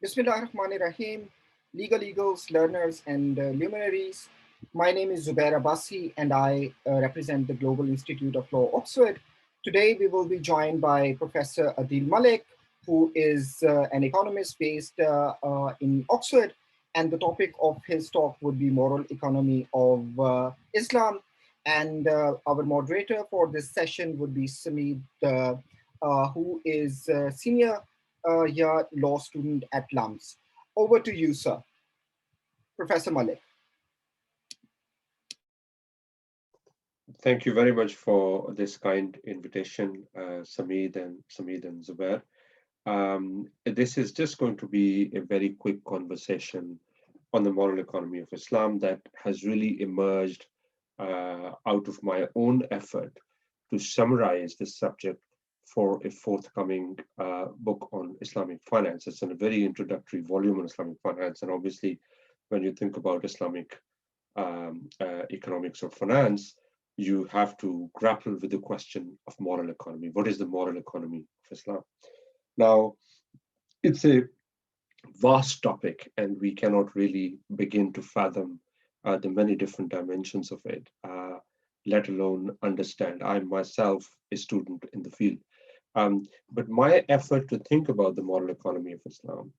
Bismillahirrahmanirrahim, legal eagles, learners, and luminaries. My name is Zubair Abbasi, and I represent the Global Institute of Law, Oxford. Today, we will be joined by Professor Adeel Malik, who is an economist based in Oxford. And the topic of his talk would be moral economy of Islam. And our moderator for this session would be Samid, who is senior year law student at LUMS. Over to you, sir. Professor Malik. Thank you very much for this kind invitation, Samid and Zubair. This is just going to be a very quick conversation on the moral economy of Islam that has really emerged out of my own effort to summarize this subject for a forthcoming book on Islamic finance. It's a very introductory volume on Islamic finance, and obviously, when you think about Islamic economics or finance, you have to grapple with the question of moral economy. What is the moral economy of Islam? Now, it's a vast topic, and we cannot really begin to fathom the many different dimensions of it, let alone understand. I'm myself a student in the field. But my effort to think about the moral economy of Islam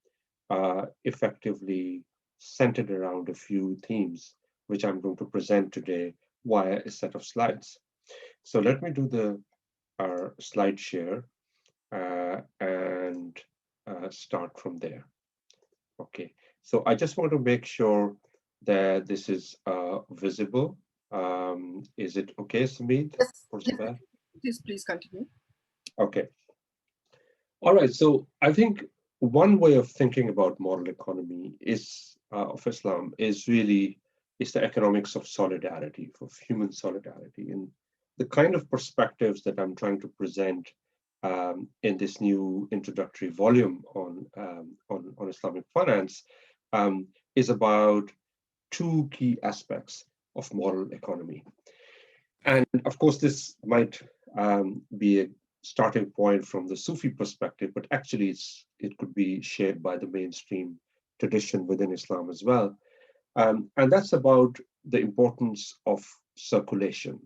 effectively centered around a few themes, which I'm going to present today via a set of slides. So let me do the slide share and start from there. Okay, so I just want to make sure that this is visible. Is it okay, Samit? Yes, please continue. Okay. All right, so I think one way of thinking about moral economy is of Islam is really the economics of solidarity, of human solidarity, and the kind of perspectives that I'm trying to present in this new introductory volume on Islamic finance is about two key aspects of moral economy. And of course, this might be a starting point from the Sufi perspective, but actually it could be shared by the mainstream tradition within Islam as well. And that's about the importance of circulation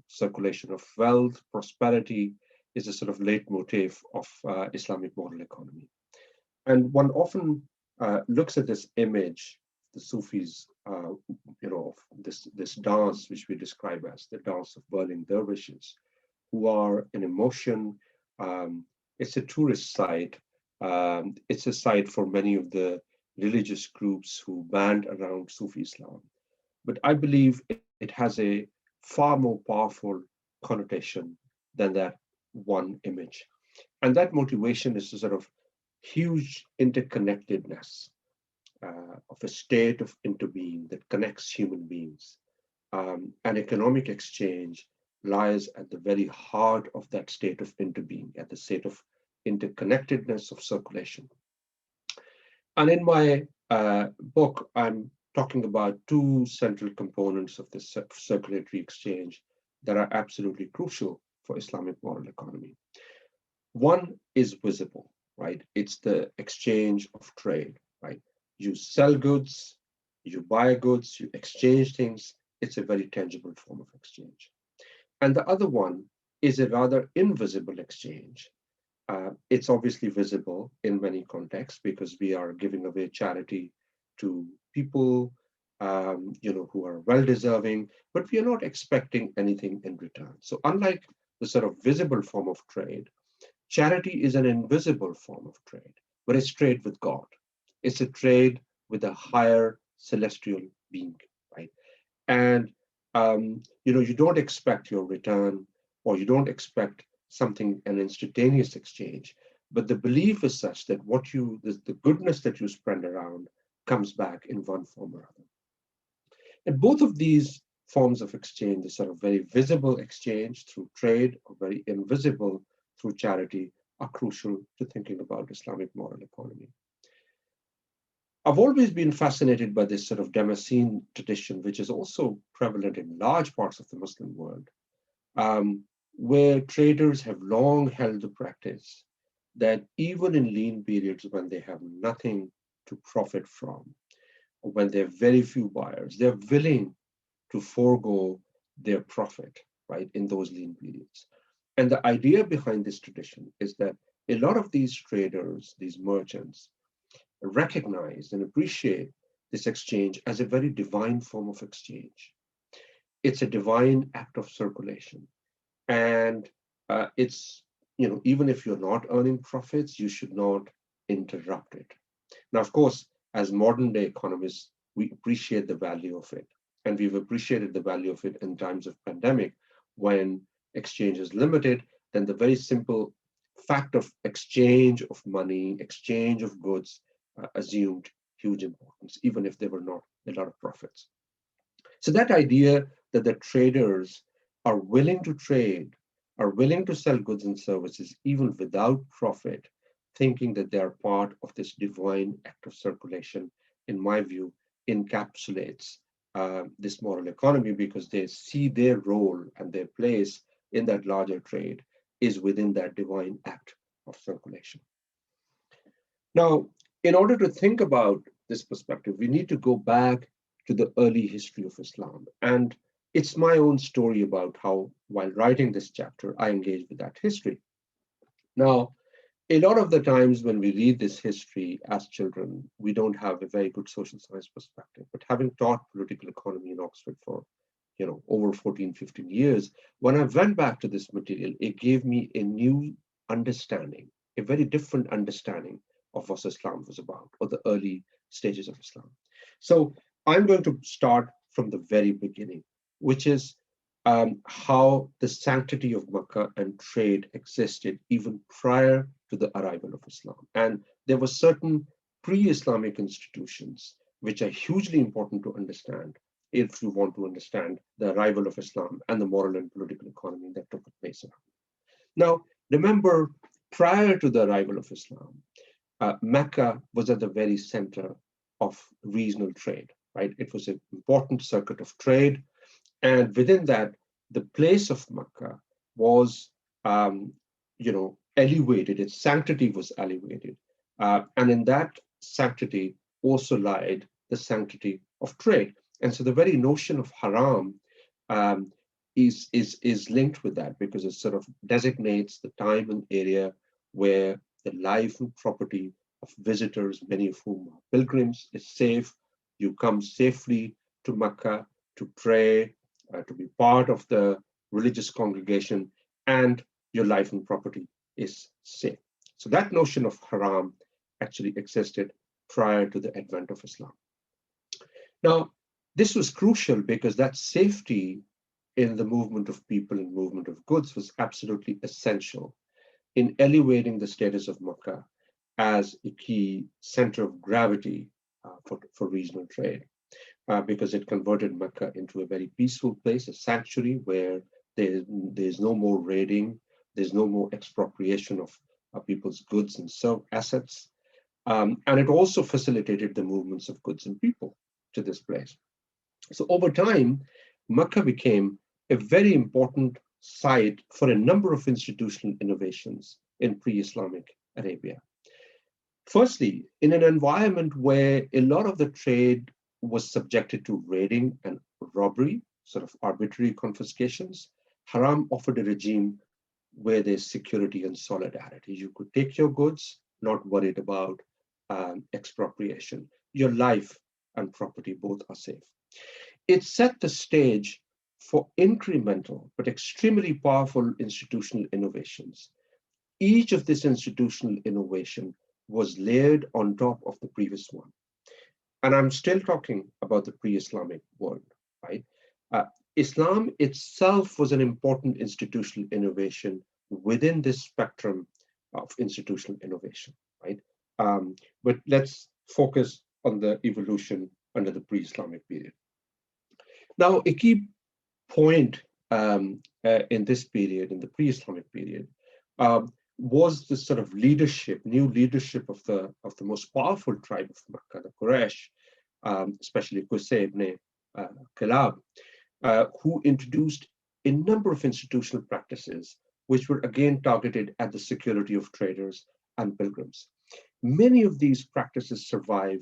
of wealth, prosperity is a sort of leitmotif of Islamic moral economy. And one often looks at this image, the Sufis, of this dance, which we describe as the dance of whirling dervishes, who are in emotion. It's a tourist site. It's a site for many of the religious groups who band around Sufi Islam. But I believe it has a far more powerful connotation than that one image. And that motivation is a sort of huge interconnectedness of a state of interbeing that connects human beings. And economic exchange lies at the very heart of that state of interbeing, at the state of interconnectedness of circulation. And in my book, I'm talking about two central components of this circulatory exchange that are absolutely crucial for Islamic moral economy. One is visible, right? It's the exchange of trade, right? You sell goods, you buy goods, you exchange things. It's a very tangible form of exchange. And the other one is a rather invisible exchange. It's obviously visible in many contexts because we are giving away charity to people, who are well-deserving, but we are not expecting anything in return. So unlike the sort of visible form of trade, charity is an invisible form of trade, but it's trade with God. It's a trade with a higher celestial being, right? And you don't expect your return, or you don't expect something, an instantaneous exchange, but the belief is such that the goodness that you spread around comes back in one form or other. And both of these forms of exchange, the sort of very visible exchange through trade or very invisible through charity, are crucial to thinking about Islamic moral economy. I've always been fascinated by this sort of Damascene tradition, which is also prevalent in large parts of the Muslim world, where traders have long held the practice that even in lean periods when they have nothing to profit from, when there are very few buyers, they're willing to forego their profit, right, in those lean periods. And the idea behind this tradition is that a lot of these traders, these merchants, recognize and appreciate this exchange as a very divine form of exchange. It's a divine act of circulation. And it's, even if you're not earning profits, you should not interrupt it. Now, of course, as modern day economists, we appreciate the value of it. And we've appreciated the value of it in times of pandemic when exchange is limited, then the very simple fact of exchange of money, exchange of goods assumed huge importance, even if there were not a lot of profits. So that idea that the traders are willing to trade, are willing to sell goods and services even without profit, thinking that they are part of this divine act of circulation, in my view, encapsulates this moral economy, because they see their role and their place in that larger trade is within that divine act of circulation. Now, in order to think about this perspective, we need to go back to the early history of Islam. And it's my own story about how, while writing this chapter, I engaged with that history. Now, a lot of the times when we read this history as children, we don't have a very good social science perspective. But having taught political economy in Oxford for over 14, 15 years, when I went back to this material, it gave me a new understanding, a very different understanding of what Islam was about, or the early stages of Islam. So I'm going to start from the very beginning, which is how the sanctity of Makkah and trade existed even prior to the arrival of Islam. And there were certain pre-Islamic institutions which are hugely important to understand if you want to understand the arrival of Islam and the moral and political economy that took place around. Now, remember, prior to the arrival of Islam, Mecca was at the very center of regional trade, right? It was an important circuit of trade. And within that, the place of Mecca was, elevated. Its sanctity was elevated. And in that sanctity also lied the sanctity of trade. And so the very notion of haram is linked with that, because it sort of designates the time and area where the life and property of visitors, many of whom are pilgrims, is safe. You come safely to Mecca to pray, to be part of the religious congregation, and your life and property is safe. So that notion of haram actually existed prior to the advent of Islam. Now, this was crucial because that safety in the movement of people and movement of goods was absolutely essential in elevating the status of Makkah as a key center of gravity for regional trade, because it converted Mecca into a very peaceful place, a sanctuary where there's no more raiding, there's no more expropriation of people's goods and assets. And it also facilitated the movements of goods and people to this place. So over time, Mecca became a very important site for a number of institutional innovations in pre-Islamic Arabia. Firstly, in an environment where a lot of the trade was subjected to raiding and robbery, sort of arbitrary confiscations, Haram offered a regime where there's security and solidarity. You could take your goods, not worried about expropriation. Your life and property both are safe. It set the stage for incremental but extremely powerful institutional innovations. Each of this institutional innovation was layered on top of the previous one. And I'm still talking about the pre-Islamic world, right? Islam itself was an important institutional innovation within this spectrum of institutional innovation, right? But let's focus on the evolution under the pre-Islamic period. Now, a key point in this period, in the pre-Islamic period, was the sort of leadership, new leadership of the most powerful tribe of Makkah, the Quraysh, especially Qusay ibn Kilab, who introduced a number of institutional practices which were again targeted at the security of traders and pilgrims. Many of these practices survive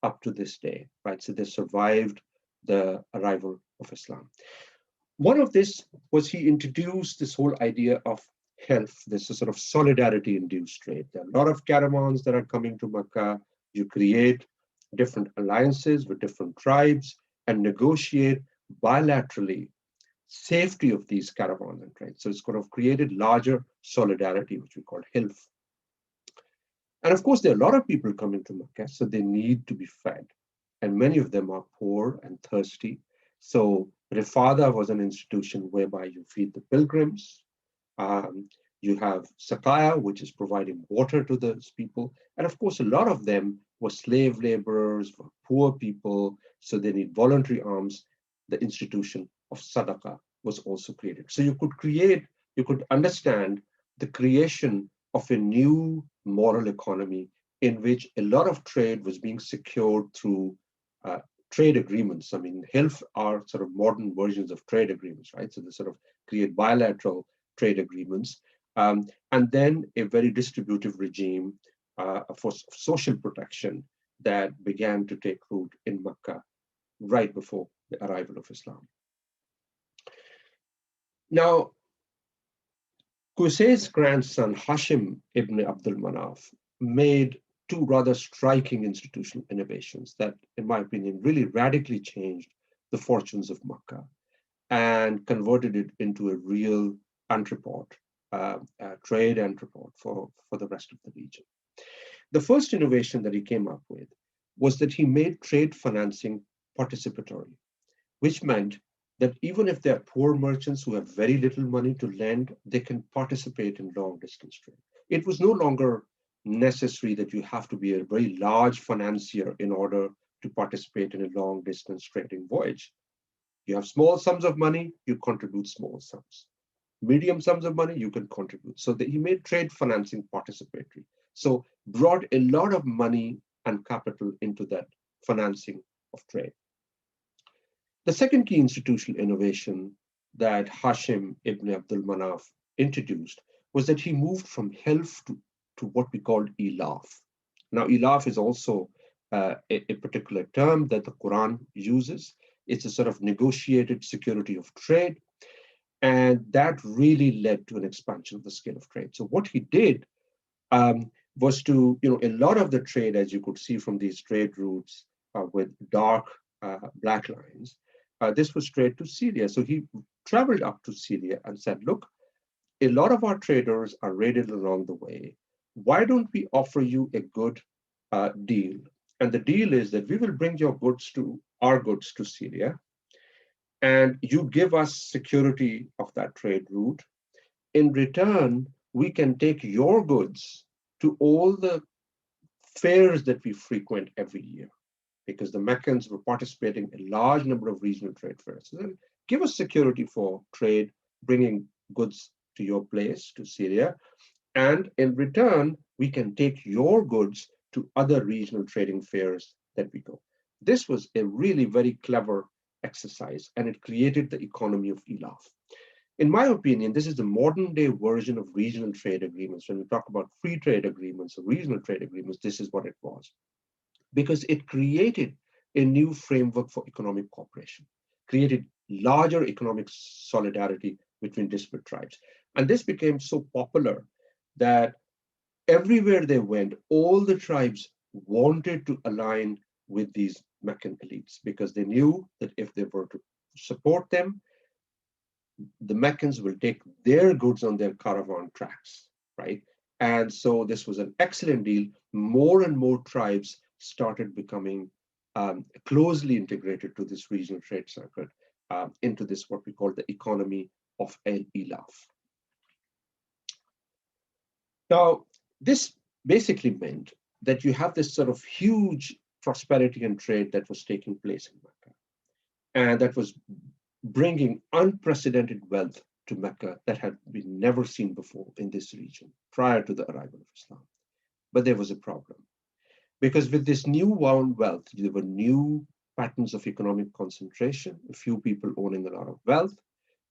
up to this day, right? So they survived the arrival of Islam. One of this was he introduced this whole idea of health, this sort of solidarity-induced trade. There are a lot of caravans that are coming to Mecca. You create different alliances with different tribes and negotiate bilaterally safety of these caravans and trade. So it's kind of created larger solidarity, which we call health. And of course, there are a lot of people coming to Mecca, so they need to be fed. And many of them are poor and thirsty. So Rifada was an institution whereby you feed the pilgrims. You have Sakaya, which is providing water to those people. And of course, a lot of them were slave laborers, were poor people, so they need voluntary alms. The institution of Sadaqah was also created. So you could understand the creation of a new moral economy in which a lot of trade was being secured through trade agreements. I mean, health are sort of modern versions of trade agreements, right? So they sort of create bilateral trade agreements. And then a very distributive regime for social protection that began to take root in Makkah right before the arrival of Islam. Now, Qusay's grandson, Hashim ibn Abdul Manaf, made two rather striking institutional innovations that, in my opinion, really radically changed the fortunes of Makkah and converted it into a real entrepot, trade entrepot for the rest of the region. The first innovation that he came up with was that he made trade financing participatory, which meant that even if there are poor merchants who have very little money to lend, they can participate in long distance trade. It was no longer necessary that you have to be a very large financier in order to participate in a long distance trading voyage. You have small sums of money, you contribute small sums. Medium sums of money, you can contribute. So he made trade financing participatory. So brought a lot of money and capital into that financing of trade. The second key institutional innovation that Hashim ibn Abdul Manaf introduced was that he moved from health to what we called ilaf. Now, ilaf is also a particular term that the Quran uses. It's a sort of negotiated security of trade. And that really led to an expansion of the scale of trade. So what he did was to, a lot of the trade, as you could see from these trade routes with dark black lines, this was trade to Syria. So he traveled up to Syria and said, look, a lot of our traders are raided along the way. Why don't we offer you a good deal? And the deal is that we will bring our goods to Syria, and you give us security of that trade route. In return, we can take your goods to all the fairs that we frequent every year, because the Meccans were participating in a large number of regional trade fairs. So then give us security for trade, bringing goods to your place, to Syria, and in return, we can take your goods to other regional trading fairs that we go. This was a really very clever exercise, and it created the economy of ilaf. In my opinion, this is the modern day version of regional trade agreements. When we talk about free trade agreements or regional trade agreements, this is what it was. Because it created a new framework for economic cooperation, created larger economic solidarity between disparate tribes. And this became so popular that everywhere they went, all the tribes wanted to align with these Meccan elites because they knew that if they were to support them, the Meccans will take their goods on their caravan tracks, right? And so this was an excellent deal. More and more tribes started becoming closely integrated to this regional trade circuit, into this what we call the economy of el-ilaf. Now, this basically meant that you have this sort of huge prosperity and trade that was taking place in Mecca, and that was bringing unprecedented wealth to Mecca that had been never seen before in this region prior to the arrival of Islam. But there was a problem, because with this new wealth, there were new patterns of economic concentration, a few people owning a lot of wealth.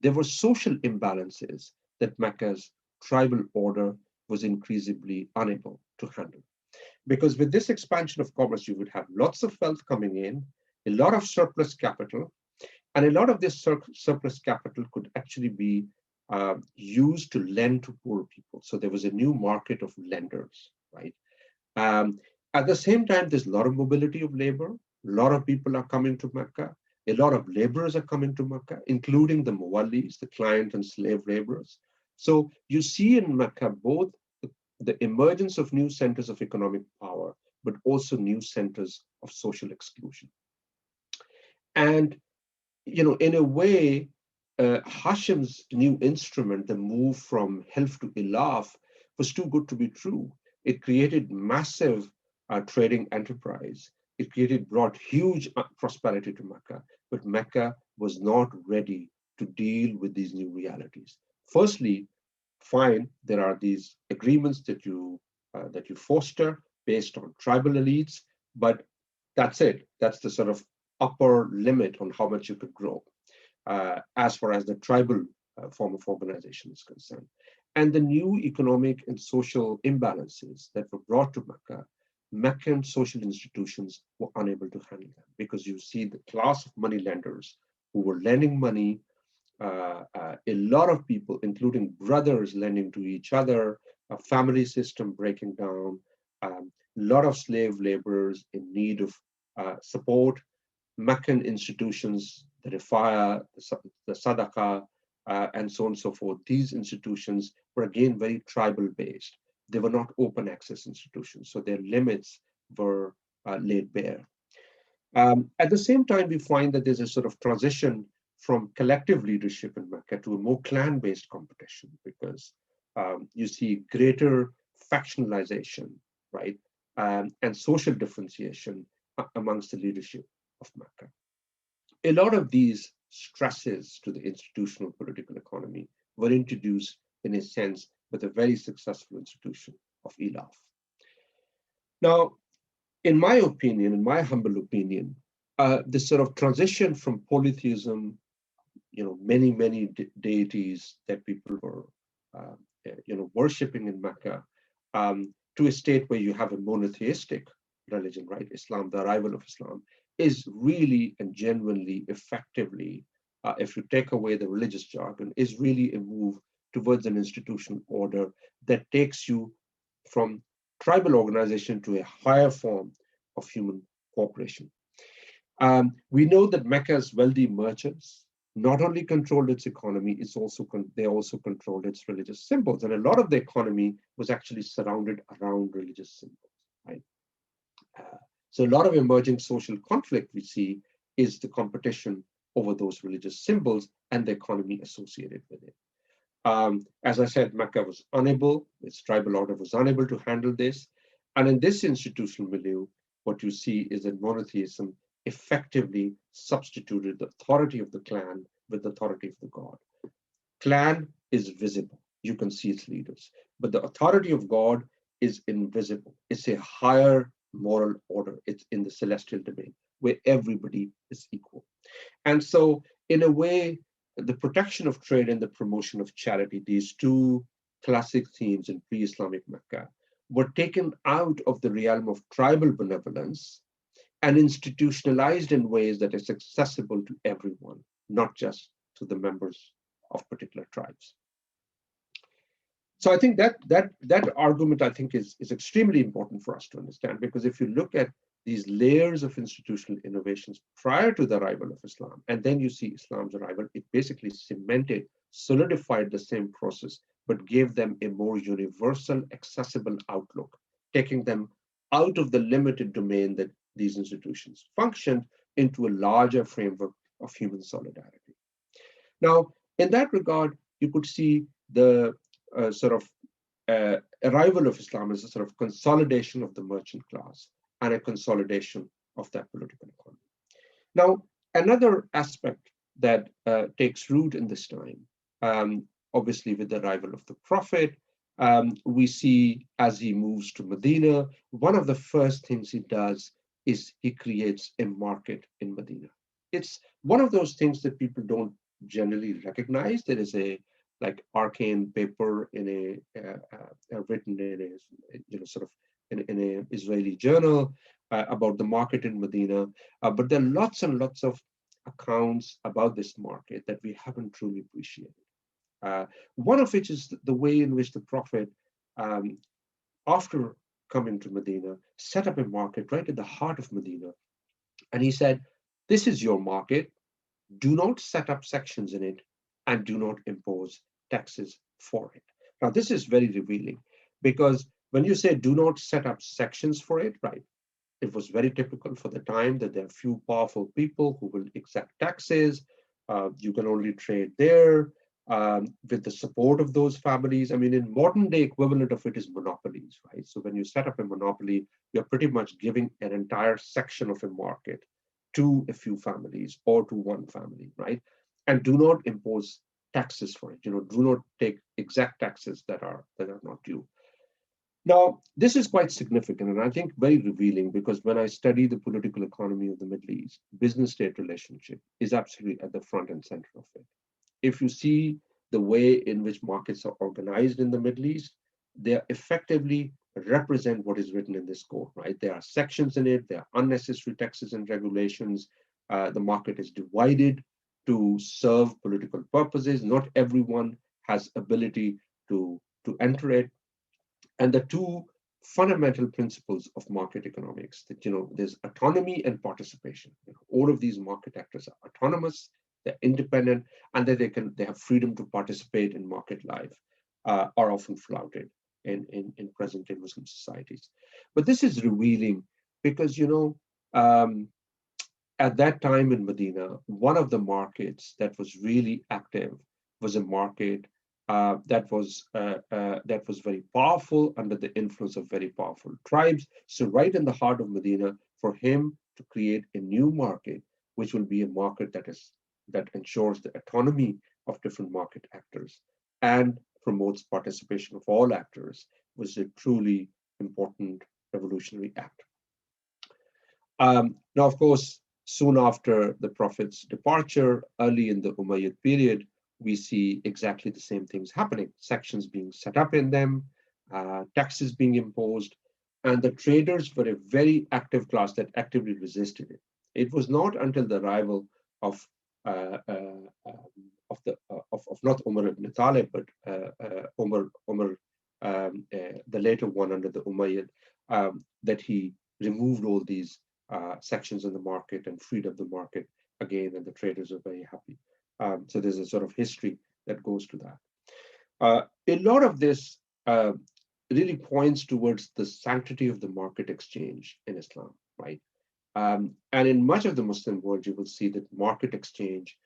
There were social imbalances that Mecca's tribal order was increasingly unable to handle. Because with this expansion of commerce, you would have lots of wealth coming in, a lot of surplus capital, and a lot of this surplus capital could actually be used to lend to poor people. So there was a new market of lenders, right? Um, at the same time, there's a lot of mobility of labor. A lot of people are coming to Mecca. A lot of laborers are coming to Mecca, including the Muwallis, the client and slave laborers. So you see in Mecca both the emergence of new centers of economic power, but also new centers of social exclusion. And in a way, Hashem's new instrument, the move from Hilf to Ilaf, was too good to be true. It created massive trading enterprise. It brought huge prosperity to Mecca, but Mecca was not ready to deal with these new realities. Firstly, fine, there are these agreements that you foster based on tribal elites, but that's it. That's the sort of upper limit on how much you could grow as far as the tribal form of organization is concerned. And the new economic and social imbalances that were brought to Mecca, Meccan social institutions were unable to handle them because you see the class of money lenders who were lending money, a lot of people, including brothers lending to each other, a family system breaking down, a lot of slave laborers in need of support, Meccan institutions, the Rifaya, the Sadaqah, and so on and so forth. These institutions were again very tribal based. They were not open access institutions, so their limits were laid bare. At the same time, we find that there's a sort of transition from collective leadership in Mecca to a more clan-based competition because you see greater factionalization, right, and social differentiation amongst the leadership of Mecca. A lot of these stresses to the institutional political economy were introduced, in a sense, with a very successful institution of Ilaf. Now, in my humble opinion, this sort of transition from polytheism, many deities that people were, worshiping in Mecca, to a state where you have a monotheistic religion, right? Islam, the arrival of Islam, is really and genuinely, effectively, if you take away the religious jargon, is really a move towards an institutional order that takes you from tribal organization to a higher form of human cooperation. We know that Mecca's wealthy merchants not only controlled its economy, they also controlled its religious symbols. And a lot of the economy was actually surrounded around religious symbols, right? So a lot of emerging social conflict we see is the competition over those religious symbols and the economy associated with it. As I said, Mecca was unable, its tribal order was unable to handle this. And in this institutional milieu, what you see is that monotheism effectively substituted the authority of the clan with the authority of the god. Clan is visible, you can see its leaders, but the authority of God is invisible. It's a higher moral order. It's in the celestial domain where everybody is equal. And so, in a way, the protection of trade and the promotion of charity, these two classic themes in pre-Islamic Mecca, were taken out of the realm of tribal benevolence and institutionalized in ways that is accessible to everyone, not just to the members of particular tribes. So I think that argument, I think, is extremely important for us to understand, because if you look at these layers of institutional innovations prior to the arrival of Islam, and then you see Islam's arrival, it basically cemented, solidified the same process, but gave them a more universal, accessible outlook, taking them out of the limited domain that these institutions functioned into a larger framework of human solidarity. Now, in that regard, you could see the arrival of Islam as a sort of consolidation of the merchant class and a consolidation of that political economy. Now, another aspect that takes root in this time, obviously with the arrival of the Prophet, we see as he moves to Medina, one of the first things he does is he creates a market in Medina. It's one of those things that people don't generally recognize. There is a arcane paper in written in a sort of in an Israeli journal about the market in Medina. But there are lots and lots of accounts about this market that we haven't truly appreciated. One of which is the way in which the Prophet, um, after coming to Medina, set up a market right at the heart of Medina. And he said, this is your market. Do not set up sections in it and do not impose taxes for it. Now, this is very revealing because when you say do not set up sections for it, right, it was very typical for the time that there are few powerful people who will exact taxes. You can only trade there with the support of those families. I mean, in modern day equivalent of it is monopolies, right? So when you set up a monopoly, you're pretty much giving an entire section of a market to a few families or to one family, right? And do not impose taxes for it. Do not take exact taxes that are not due. Now, this is quite significant and I think very revealing because when I study the political economy of the Middle East, business-state relationship is absolutely at the front and center of it. If you see the way in which markets are organized in the Middle East, they effectively represent what is written in this code, right? There are sections in it, there are unnecessary taxes and regulations. The market is divided to serve political purposes. Not everyone has ability to enter it. And the two fundamental principles of market economics that there's autonomy and participation. All of these market actors are autonomous, they're independent, and that they have freedom to participate in market life, are often flouted in present day Muslim societies. But this is revealing because at that time in Medina, one of the markets that was really active was a market that was very powerful under the influence of very powerful tribes. So right in the heart of Medina, for him to create a new market, which will be a market that ensures the autonomy of different market actors and promotes participation of all actors, was a truly important revolutionary act. Now, of course, soon after the Prophet's departure, early in the Umayyad period, we see exactly the same things happening, sections being set up in them, taxes being imposed, and the traders were a very active class that actively resisted it. It was not until the arrival of not Umar ibn Talib, but Umar, the later one under the Umayyad, that he removed all these sections in the market and freed up the market again, and the traders are very happy. So there's a sort of history that goes to that. A lot of this really points towards the sanctity of the market exchange in Islam, right? And in much of the Muslim world, you will see that market exchange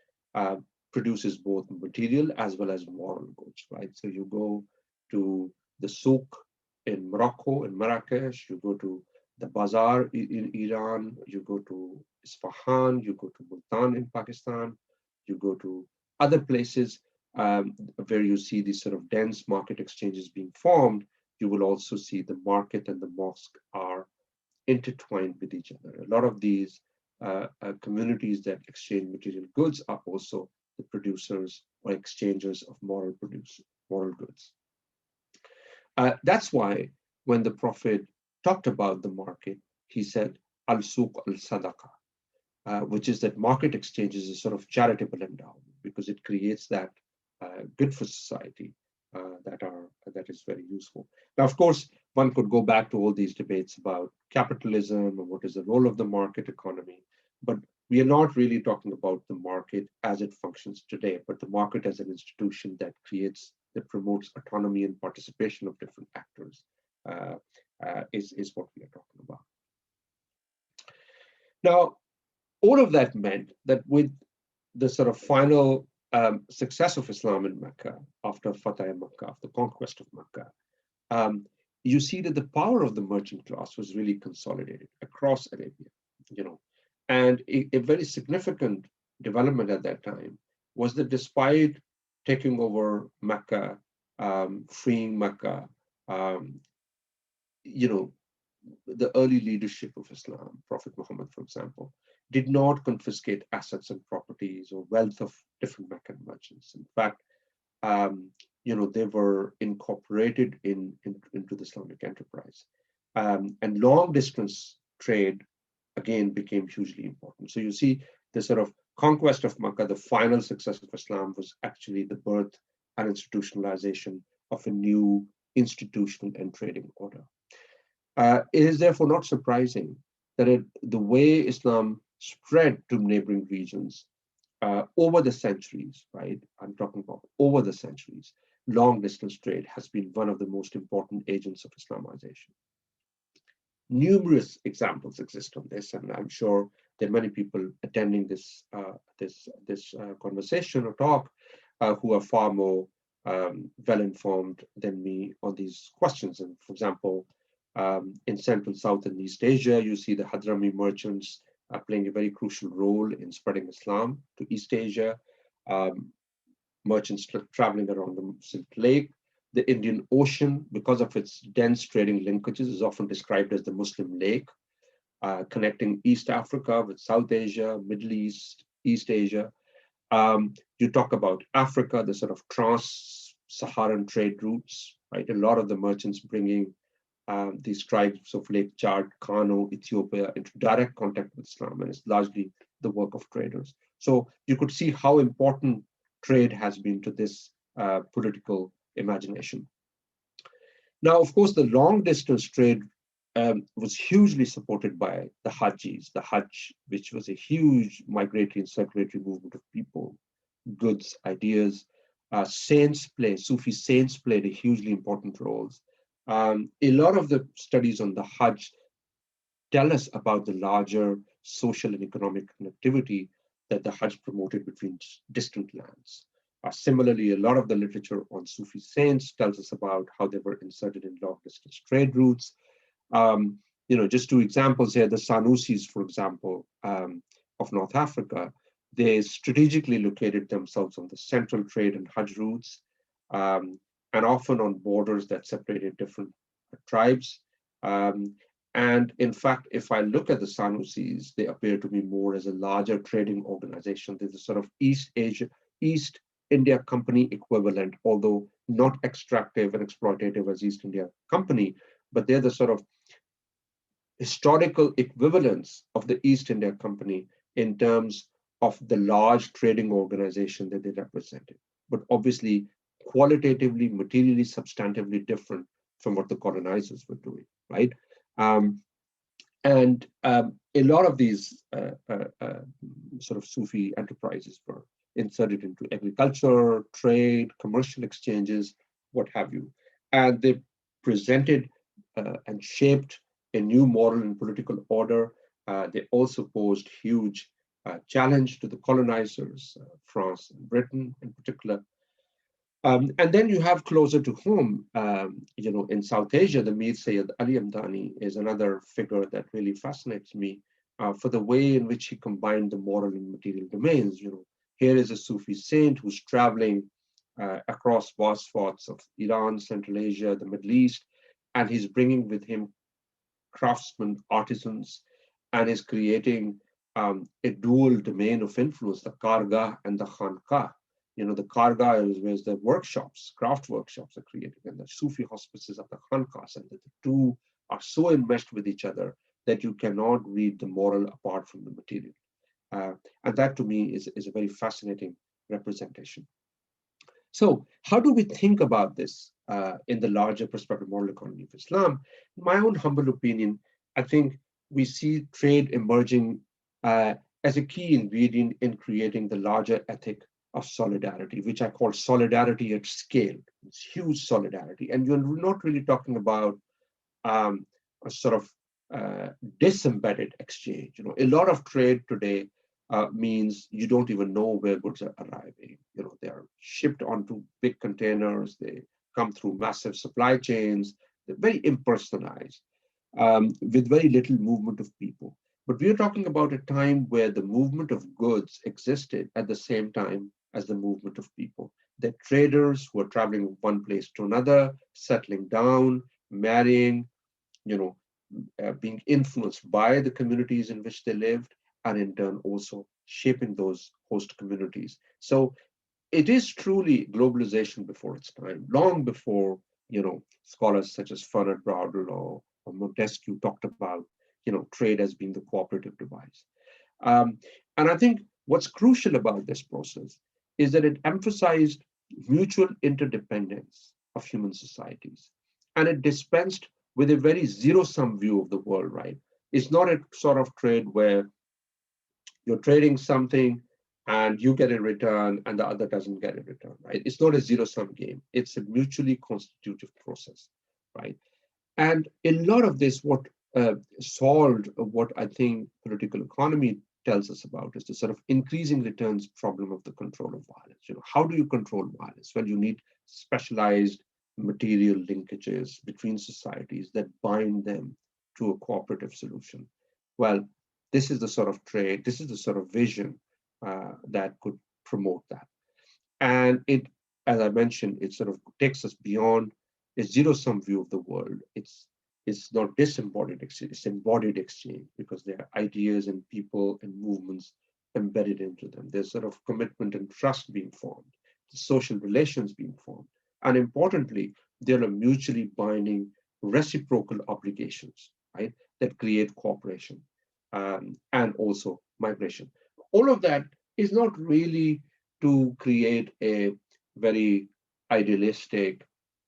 produces both material as well as moral goods, right? So you go to the souk in Morocco, in Marrakesh, you go to the bazaar in Iran, you go to Isfahan, you go to Multan in Pakistan, you go to other places where you see these sort of dense market exchanges being formed. You will also see the market and the mosque are intertwined with each other. A lot of these communities that exchange material goods are also the producers or exchangers of moral goods. That's why when the Prophet talked about the market, he said, al-suq al-sadaqa, which is that market exchange is a sort of charitable endowment because it creates that good for society that is very useful. Now, of course, one could go back to all these debates about capitalism and what is the role of the market economy, but we are not really talking about the market as it functions today, but the market as an institution that promotes autonomy and participation of different actors is what we are talking about. Now, all of that meant that with the sort of final success of Islam in Mecca, after Fatah Mecca, after the conquest of Mecca, you see that the power of the merchant class was really consolidated across Arabia, And a very significant development at that time was that despite taking over Mecca, freeing Mecca, the early leadership of Islam, Prophet Muhammad, for example, did not confiscate assets and properties or wealth of different Meccan merchants. In fact, they were incorporated into the Islamic enterprise. And long distance trade again became hugely important. So you see the sort of conquest of Makkah, the final success of Islam was actually the birth and institutionalization of a new institutional and trading order. It is therefore not surprising that the way Islam spread to neighboring regions over the centuries, right? I'm talking about over the centuries, long distance trade has been one of the most important agents of Islamization. Numerous examples exist of this, and I'm sure there are many people attending this conversation or talk who are far more well informed than me on these questions. And for example, in Central, South, and East Asia, you see the Hadrami merchants playing a very crucial role in spreading Islam to East Asia. Um, Merchants traveling around the Silk Lake. The Indian Ocean, because of its dense trading linkages, is often described as the Muslim Lake, connecting East Africa with South Asia, Middle East, East Asia. You talk about Africa, the sort of trans-Saharan trade routes, right? A lot of the merchants bringing these tribes of Lake Chad, Kano, Ethiopia into direct contact with Islam, and it's largely the work of traders. So you could see how important trade has been to this political imagination. Now, of course, the long distance trade was hugely supported by the Hajis, the Hajj, which was a huge migratory and circulatory movement of people, goods, ideas. Sufi saints played a hugely important role. A lot of the studies on the Hajj tell us about the larger social and economic connectivity that the Hajj promoted between distant lands. Similarly, a lot of the literature on Sufi saints tells us about how they were inserted in long distance trade routes. Just two examples here, the Sanusis, for example, of North Africa, they strategically located themselves on the central trade and Hajj routes, and often on borders that separated different tribes. And in fact, if I look at the Sanusis, they appear to be more as a larger trading organization. There's a sort of East India Company equivalent, although not extractive and exploitative as East India Company, but they're the sort of historical equivalents of the East India Company in terms of the large trading organization that they represented, but obviously qualitatively, materially, substantively different from what the colonizers were doing, right? A lot of these sort of Sufi enterprises were inserted into agriculture, trade, commercial exchanges, what have you. And they presented and shaped a new moral and political order. They also posed huge challenge to the colonizers, France and Britain in particular. And then you have closer to home, in South Asia, the Mir Sayyid Ali Amdani is another figure that really fascinates me for the way in which he combined the moral and material domains. Here is a Sufi saint who's traveling across vast swaths of Iran, Central Asia, the Middle East, and he's bringing with him craftsmen, artisans, and is creating a dual domain of influence, the Kargah and the Khanqah. The Kargah is where the workshops, craft workshops are created, and the Sufi hospices of the Khanqahs, and the two are so enmeshed with each other that you cannot read the moral apart from the material. And that to me is a very fascinating representation. So how do we think about this in the larger perspective of moral economy of Islam? In my own humble opinion, I think we see trade emerging as a key ingredient in creating the larger ethic of solidarity, which I call solidarity at scale. It's huge solidarity. And you're not really talking about a sort of disembedded exchange. A lot of trade today means you don't even know where goods are arriving. They are shipped onto big containers. They come through massive supply chains. They're very impersonalized, with very little movement of people. But we are talking about a time where the movement of goods existed at the same time as the movement of people. The traders who are traveling from one place to another, settling down, marrying, being influenced by the communities in which they lived, and in turn also shaping those host communities. So it is truly globalization before its time, long before scholars such as Fernand Braudel or Montesquieu talked about, trade as being the cooperative device. Um, and I think what's crucial about this process is that it emphasized mutual interdependence of human societies. And it dispensed with a very zero-sum view of the world, right? It's not a sort of trade where you're trading something and you get a return and the other doesn't get a return, right? It's not a zero-sum game. It's a mutually constitutive process, right? And a lot of this, what solved what I think political economy tells us about is the sort of increasing returns problem of the control of violence. How do you control violence? Well, you need specialized material linkages between societies that bind them to a cooperative solution. Well, this is the sort of trade, this is the sort of vision that could promote that. And it, as I mentioned, it sort of takes us beyond a zero-sum view of the world. It's not disembodied exchange, it's embodied exchange, because there are ideas and people and movements embedded into them. There's sort of commitment and trust being formed, social relations being formed. And importantly, there are mutually binding reciprocal obligations, right, that create cooperation and also migration. All of that is not really to create a very idealistic,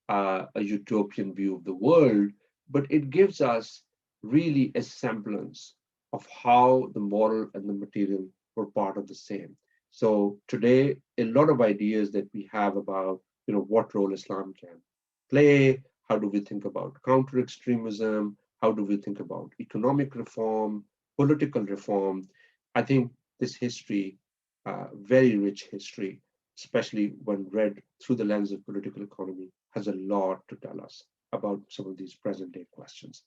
a utopian view of the world, but it gives us really a semblance of how the moral and the material were part of the same. So today, a lot of ideas that we have about, what role Islam can play, how do we think about counter extremism, how do we think about economic reform, political reform. I think this history, very rich history, especially when read through the lens of political economy, has a lot to tell us about some of these present day questions.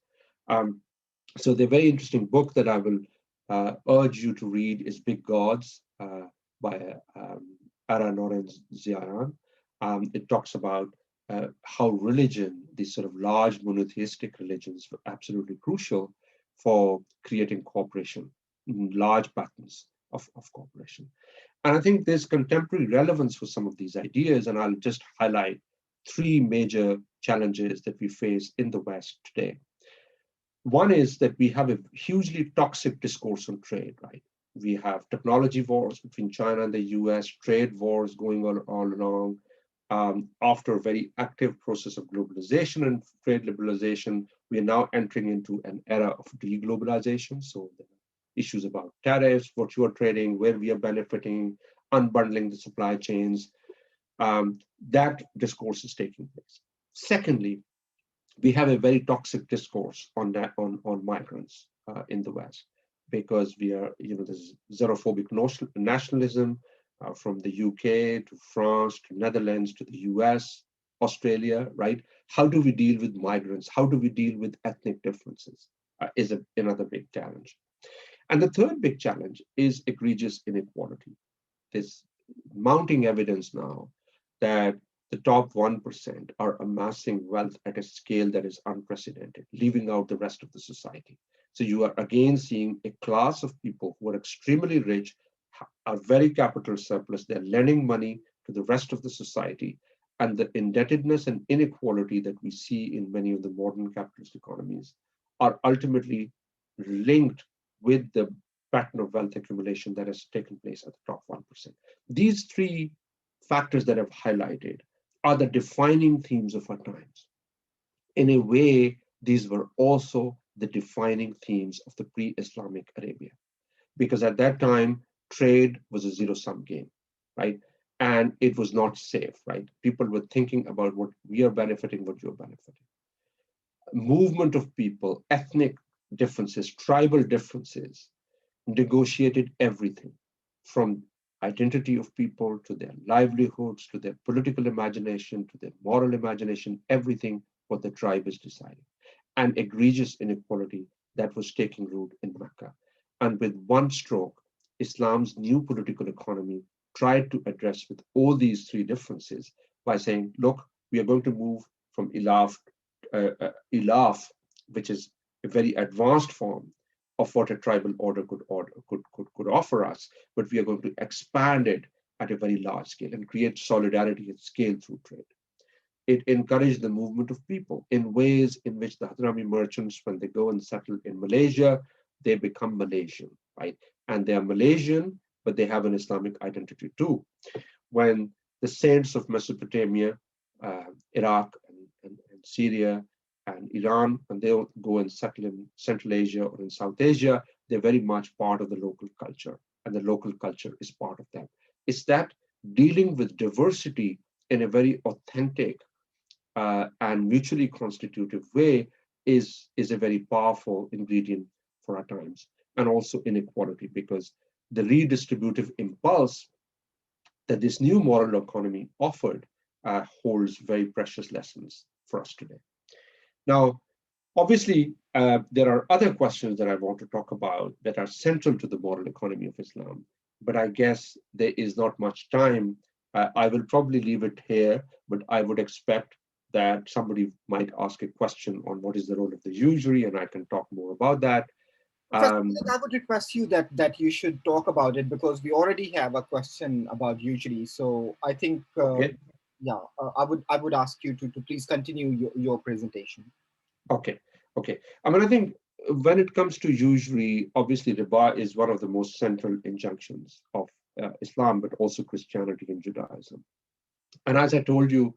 So the very interesting book that I will urge you to read is Big Gods by Ara Noren Ziaran. It talks about how religion, these sort of large monotheistic religions, were absolutely crucial for creating cooperation, large patterns of cooperation. And I think there's contemporary relevance for some of these ideas, and I'll just highlight three major challenges that we face in the West today. One is that we have a hugely toxic discourse on trade, right? We have technology wars between China and the US, trade wars going on all along. After a very active process of globalization and trade liberalization, we are now entering into an era of deglobalization. So the issues about tariffs, what you are trading, where we are benefiting, unbundling the supply chains, that discourse is taking place. Secondly, we have a very toxic discourse on that on migrants in the West, because we are, there's xenophobic nationalism from the UK to France to Netherlands to the US, Australia, right? How do we deal with migrants? How do we deal with ethnic differences? Is another big challenge. And the third big challenge is egregious inequality. There's mounting evidence now that the top 1% are amassing wealth at a scale that is unprecedented, leaving out the rest of the society. So you are again seeing a class of people who are extremely rich, are very capital surplus, they're lending money to the rest of the society. And the indebtedness and inequality that we see in many of the modern capitalist economies are ultimately linked with the pattern of wealth accumulation that has taken place at the top 1%. These three factors that I've highlighted are the defining themes of our times. In a way, these were also the defining themes of the pre-Islamic Arabia, because at that time, trade was a zero-sum game, right? And it was not safe, right? People were thinking about what we are benefiting, what you're benefiting. Movement of people, ethnic differences, tribal differences, negotiated everything from identity of people to their livelihoods, to their political imagination, to their moral imagination, everything what the tribe is deciding. And egregious inequality that was taking root in Mecca. And with one stroke, Islam's new political economy tried to address with all these three differences by saying, look, we are going to move from ilaf, which is a very advanced form of what a tribal order could offer us, but we are going to expand it at a very large scale and create solidarity and scale through trade. it encouraged the movement of people in ways in which the Hadrami merchants, when they go and settle in Malaysia, they become Malaysian, right? And they are Malaysian, but they have an Islamic identity too. When the saints of Mesopotamia, Iraq, and Syria, and Iran, when they go and settle in Central Asia or in South Asia, they're very much part of the local culture, and the local culture is part of them. It's that dealing with diversity in a very authentic and mutually constitutive way is a very powerful ingredient for our times. And also inequality, because the redistributive impulse that this new moral economy offered holds very precious lessons for us today. Now, obviously, there are other questions that I want to talk about that are central to the moral economy of Islam, but I guess there is not much time. I will probably leave it here, but I would expect that somebody might ask a question on what is the role of the usury, and I can talk more about that. Professor Um, Malik, I would request you that you should talk about it because we already have a question about usury. So I think, okay, yeah, I would ask you to please continue your presentation. okay, okay. I mean, I think when it comes to usury, obviously, riba is one of the most central injunctions of Islam, but also Christianity and Judaism. And as I told you,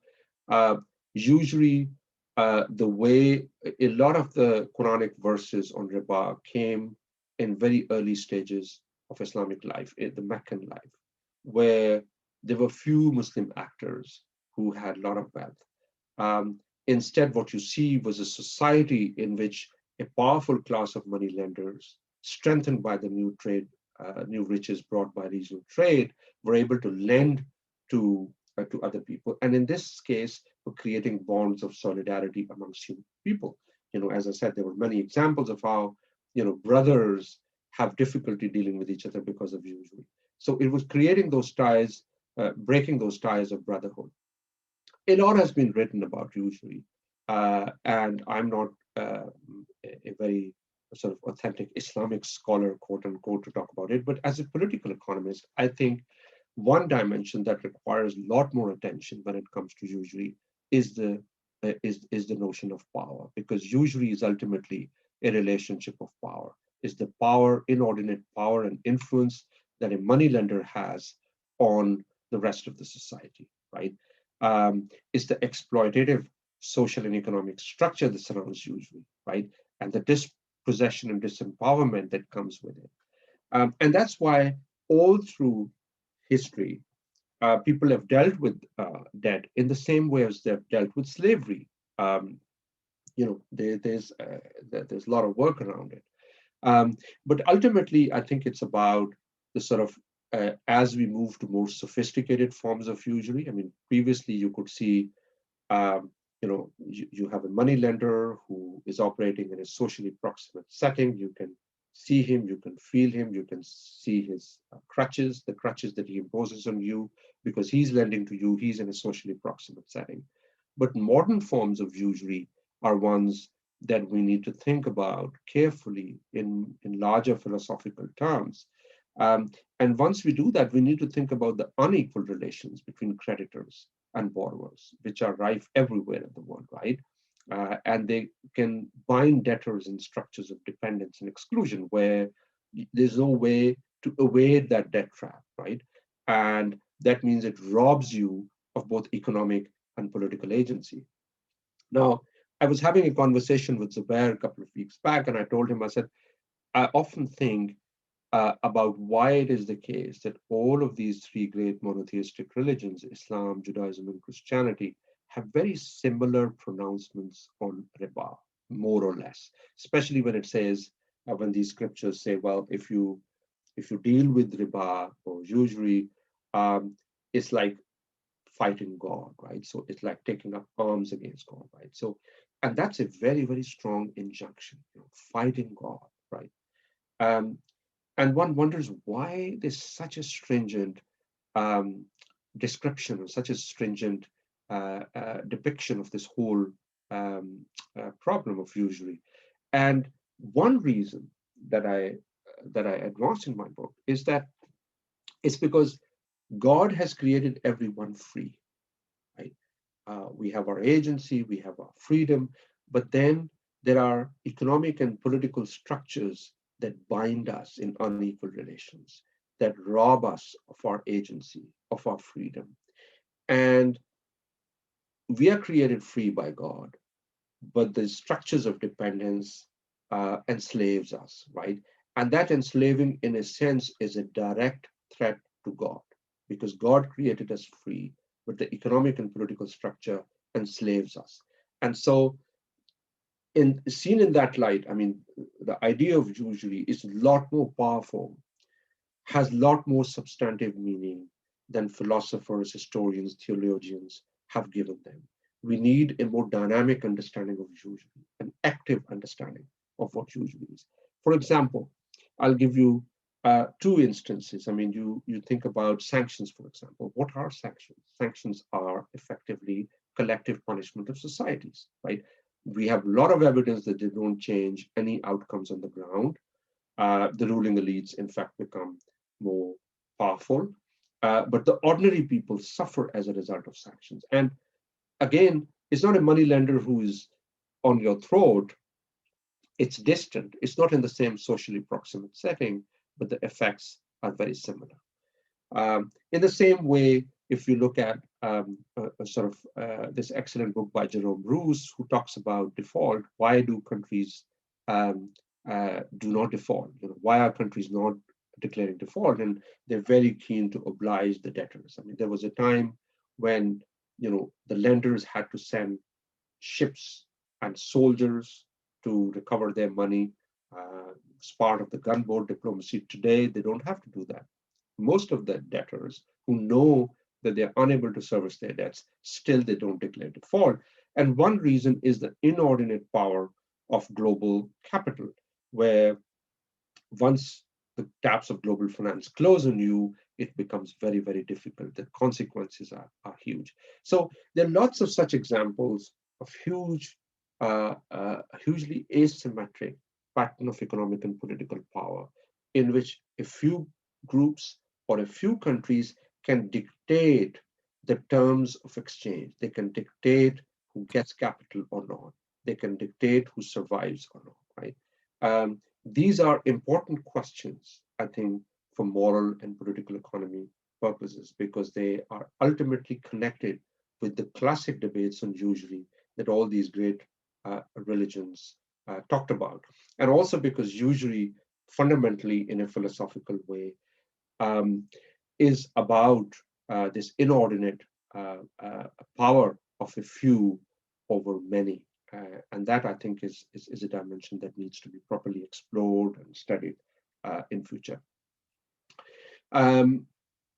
uh, usually the way a lot of the Quranic verses on riba came in very early stages of Islamic life, in the Meccan life, where there were few Muslim actors who had a lot of wealth. Instead, what you see was a society in which a powerful class of money lenders, strengthened by the new trade, new riches brought by regional trade, were able to lend to other people. And in this case, we're creating bonds of solidarity amongst human people. As I said, there were many examples of how, brothers have difficulty dealing with each other because of usury. So it was creating those ties, breaking those ties of brotherhood. A lot has been written about usury, and I'm not a very sort of authentic Islamic scholar, quote unquote, to talk about it. But as a political economist, I think one dimension that requires a lot more attention when it comes to usury is the notion of power, because usury is ultimately a relationship of power. Is the power, inordinate power and influence that a moneylender has on the rest of the society, right? Is the exploitative social and economic structure that surrounds usury, right? And the dispossession and disempowerment that comes with it. And that's why all through history, people have dealt with debt in the same way as they've dealt with slavery. Um, there's a lot of work around it. But ultimately, I think it's about the sort of as we move to more sophisticated forms of usury. I mean, previously you could see, you have a money lender who is operating in a socially proximate setting. You can see him, you can feel him, you can see his crutches, the crutches that he imposes on you because he's lending to you. He's in a socially proximate setting. But modern forms of usury are ones that we need to think about carefully in larger philosophical terms. And once we do that, we need to think about the unequal relations between creditors and borrowers, which are rife everywhere in the world, right? And they can bind debtors in structures of dependence and exclusion where there's no way to evade that debt trap, right? And that means it robs you of both economic and political agency. Now, I was having a conversation with Zubair a couple of weeks back, and I told him, I said, I often think about why it is the case that all of these three great monotheistic religions, Islam, Judaism, and Christianity, have very similar pronouncements on riba, more or less, especially when it says, when these scriptures say, well, if you deal with riba or usury, it's like fighting God, right? So it's like taking up arms against God, right? So, and that's a very, very strong injunction, fighting God, right? Um, and one wonders why there's such a stringent um, description or such a stringent depiction of this whole problem of usury. And one reason that I advance in my book is that it's because God has created everyone free, right? we have our agency, we have our freedom, but then there are economic and political structures that bind us in unequal relations, that rob us of our agency, of our freedom. And we are created free by God, but the structures of dependence enslaves us, right? And that enslaving, in a sense, is a direct threat to God, because God created us free, but the economic and political structure enslaves us. And so, seen in that light, I mean, the idea of usury is a lot more powerful, has a lot more substantive meaning than philosophers, historians, theologians have given them. We need a more dynamic understanding of usury, an active understanding of what usury is. For example, I'll give you two instances. I mean, you think about sanctions, for example. What are sanctions? Sanctions are effectively collective punishment of societies, right? We have a lot of evidence that they don't change any outcomes on the ground. The ruling elites, in fact, become more powerful. But the ordinary people suffer as a result of sanctions. And again, it's not a money lender who is on your throat. It's distant. It's not in the same socially proximate setting, but the effects are very similar. In the same way, if you look at this excellent book by Jerome Roos, who talks about default, why do countries do not default? You know, why are countries not declaring default? And they're very keen to oblige the debtors. I mean, there was a time when the lenders had to send ships and soldiers to recover their money. It's part of the gunboat diplomacy. Today, they don't have to do that. Most of the debtors who know that they're unable to service their debts, still they don't declare default. And one reason is the inordinate power of global capital, where once the taps of global finance close on you, it becomes very, very difficult. The consequences are huge. So there are lots of such examples of hugely asymmetric pattern of economic and political power, in which a few groups or a few countries can dictate the terms of exchange. They can dictate who gets capital or not. They can dictate who survives or not, right? These are important questions, I think, for moral and political economy purposes, because they are ultimately connected with the classic debates on usury that all these great religions talked about. And also because usury, fundamentally in a philosophical way, is about this inordinate power of a few over many. And that, I think, is a dimension that needs to be properly explored and studied in future.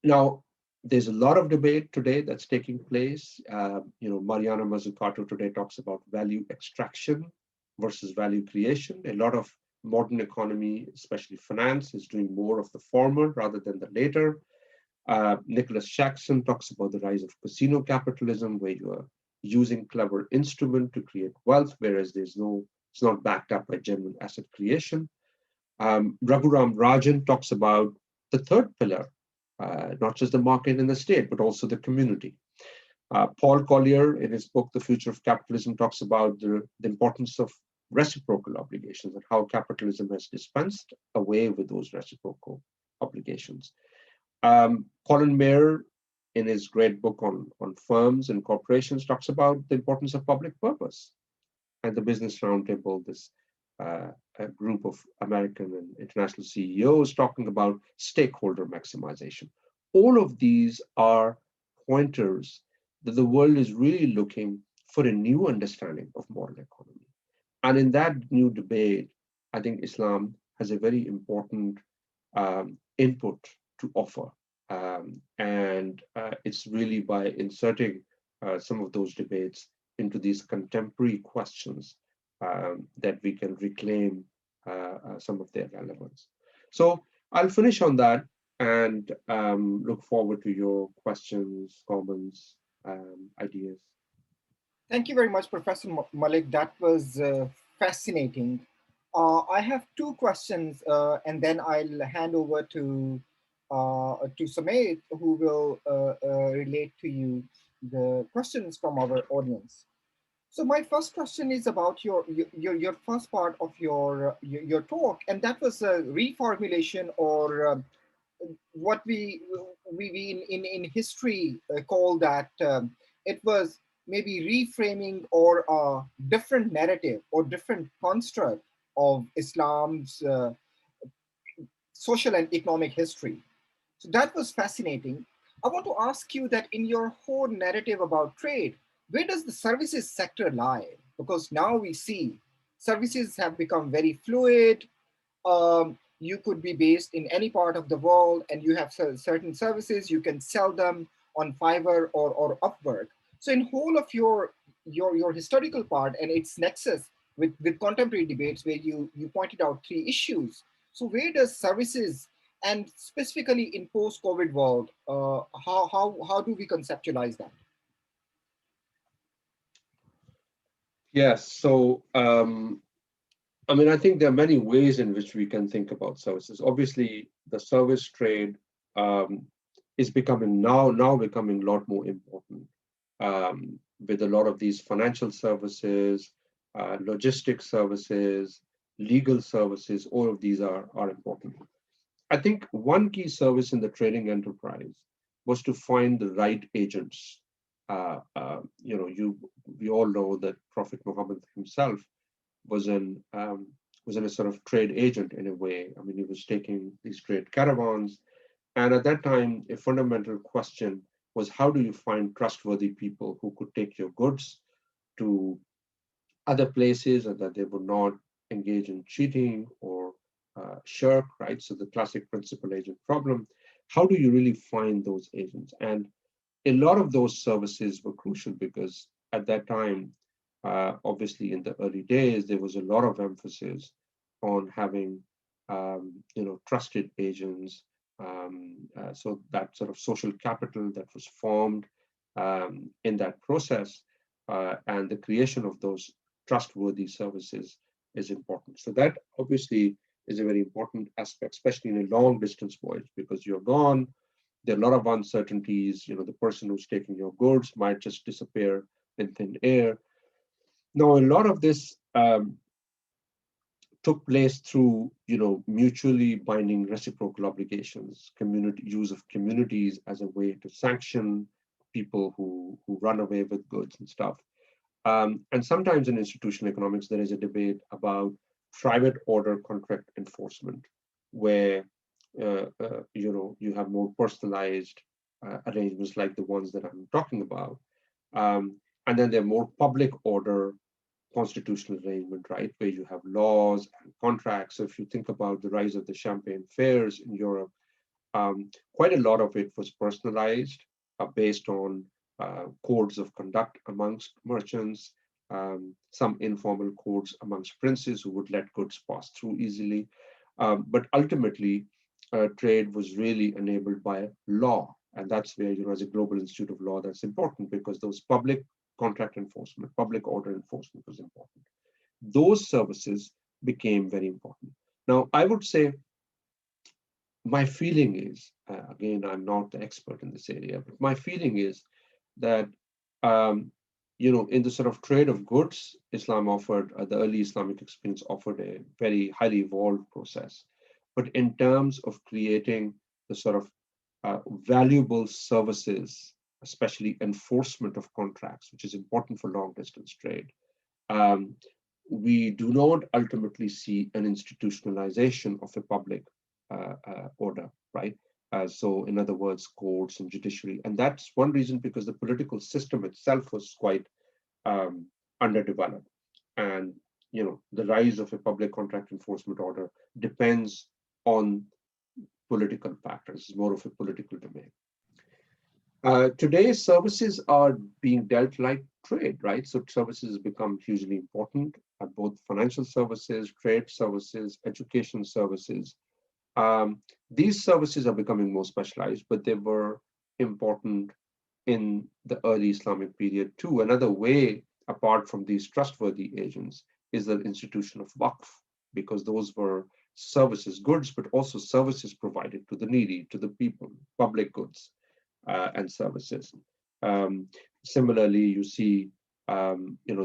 Now, there's a lot of debate today that's taking place. Mariana Mazzucato today talks about value extraction versus value creation. A lot of modern economy, especially finance, is doing more of the former rather than the later. Nicholas Jackson talks about the rise of casino capitalism, where you are using clever instrument to create wealth, whereas it's not backed up by genuine asset creation. Raghuram Rajan talks about the third pillar, not just the market and the state, but also the community. Paul Collier, in his book, The Future of Capitalism, talks about the importance of reciprocal obligations and how capitalism has dispensed away with those reciprocal obligations. Colin Mayer, in his great book on firms and corporations, talks about the importance of public purpose. And the Business Roundtable, this a group of American and international CEOs talking about stakeholder maximization. All of these are pointers that the world is really looking for a new understanding of moral economy. And in that new debate, I think Islam has a very important input to offer. And it's really by inserting some of those debates into these contemporary questions that we can reclaim some of their relevance. So I'll finish on that and look forward to your questions, comments, ideas. Thank you very much, Professor Malik. That was fascinating. I have two questions, and then I'll hand over to Sumait, who will relate to you. the questions from our audience. So my first question is about your first part of your talk, and that was a reformulation, or what we in history call that, it was maybe reframing or a different narrative or different construct of Islam's social and economic history. So that was fascinating. I want to ask you that in your whole narrative about trade, where does the services sector lie? Because now we see services have become very fluid. You could be based in any part of the world and you have certain services, you can sell them on Fiverr or Upwork. So in whole of your historical part and its nexus with contemporary debates, where you pointed out three issues. So where does services, and specifically in post-COVID world, how do we conceptualize that? Yes. So, I mean, I think there are many ways in which we can think about services. Obviously, the service trade um, is becoming now becoming a lot more important, with a lot of these financial services, logistics services, legal services. All of these are important. I think one key service in the trading enterprise was to find the right agents. We all know that Prophet Muhammad himself was an was in a sort of trade agent in a way. I mean, he was taking these trade caravans, and at that time, a fundamental question was, how do you find trustworthy people who could take your goods to other places and that they would not engage in cheating or shirk, right? So the classic principal agent problem. How do you really find those agents? And a lot of those services were crucial because at that time, obviously in the early days, there was a lot of emphasis on having, trusted agents. So that sort of social capital that was formed in that process, and the creation of those trustworthy services is important. So that obviously is a very important aspect, especially in a long distance voyage, because you're gone. There are a lot of uncertainties. The person who's taking your goods might just disappear in thin air. Now, a lot of this took place through, mutually binding reciprocal obligations, community use of communities as a way to sanction people who run away with goods and stuff. And sometimes in institutional economics, there is a debate about private order contract enforcement, where you have more personalized arrangements like the ones that I'm talking about. And then there are more public order constitutional arrangement, right, where you have laws and contracts. So if you think about the rise of the champagne fairs in Europe, quite a lot of it was personalized, based on codes of conduct amongst merchants, some informal codes amongst princes who would let goods pass through easily. But ultimately, trade was really enabled by law. And that's where, as a global institute of law, that's important because those public contract enforcement, public order enforcement was important. Those services became very important. Now, I would say my feeling is, again, I'm not the expert in this area, but my feeling is that, in the sort of trade of goods, Islam offered, the early Islamic experience offered a very highly evolved process. But in terms of creating the sort of valuable services, especially enforcement of contracts, which is important for long distance trade, um, we do not ultimately see an institutionalization of a public order, right? So, in other words, courts and judiciary. And that's one reason, because the political system itself was quite um, underdeveloped. And, the rise of a public contract enforcement order depends on political factors. It's more of a political domain. Today, services are being dealt like trade, right? So services become hugely important, both financial services, trade services, education services. These services are becoming more specialized, but they were important in the early Islamic period too. Another way, apart from these trustworthy agents, is the institution of waqf, because those were services, goods, but also services provided to the needy, to the people, public goods and services. Similarly, you see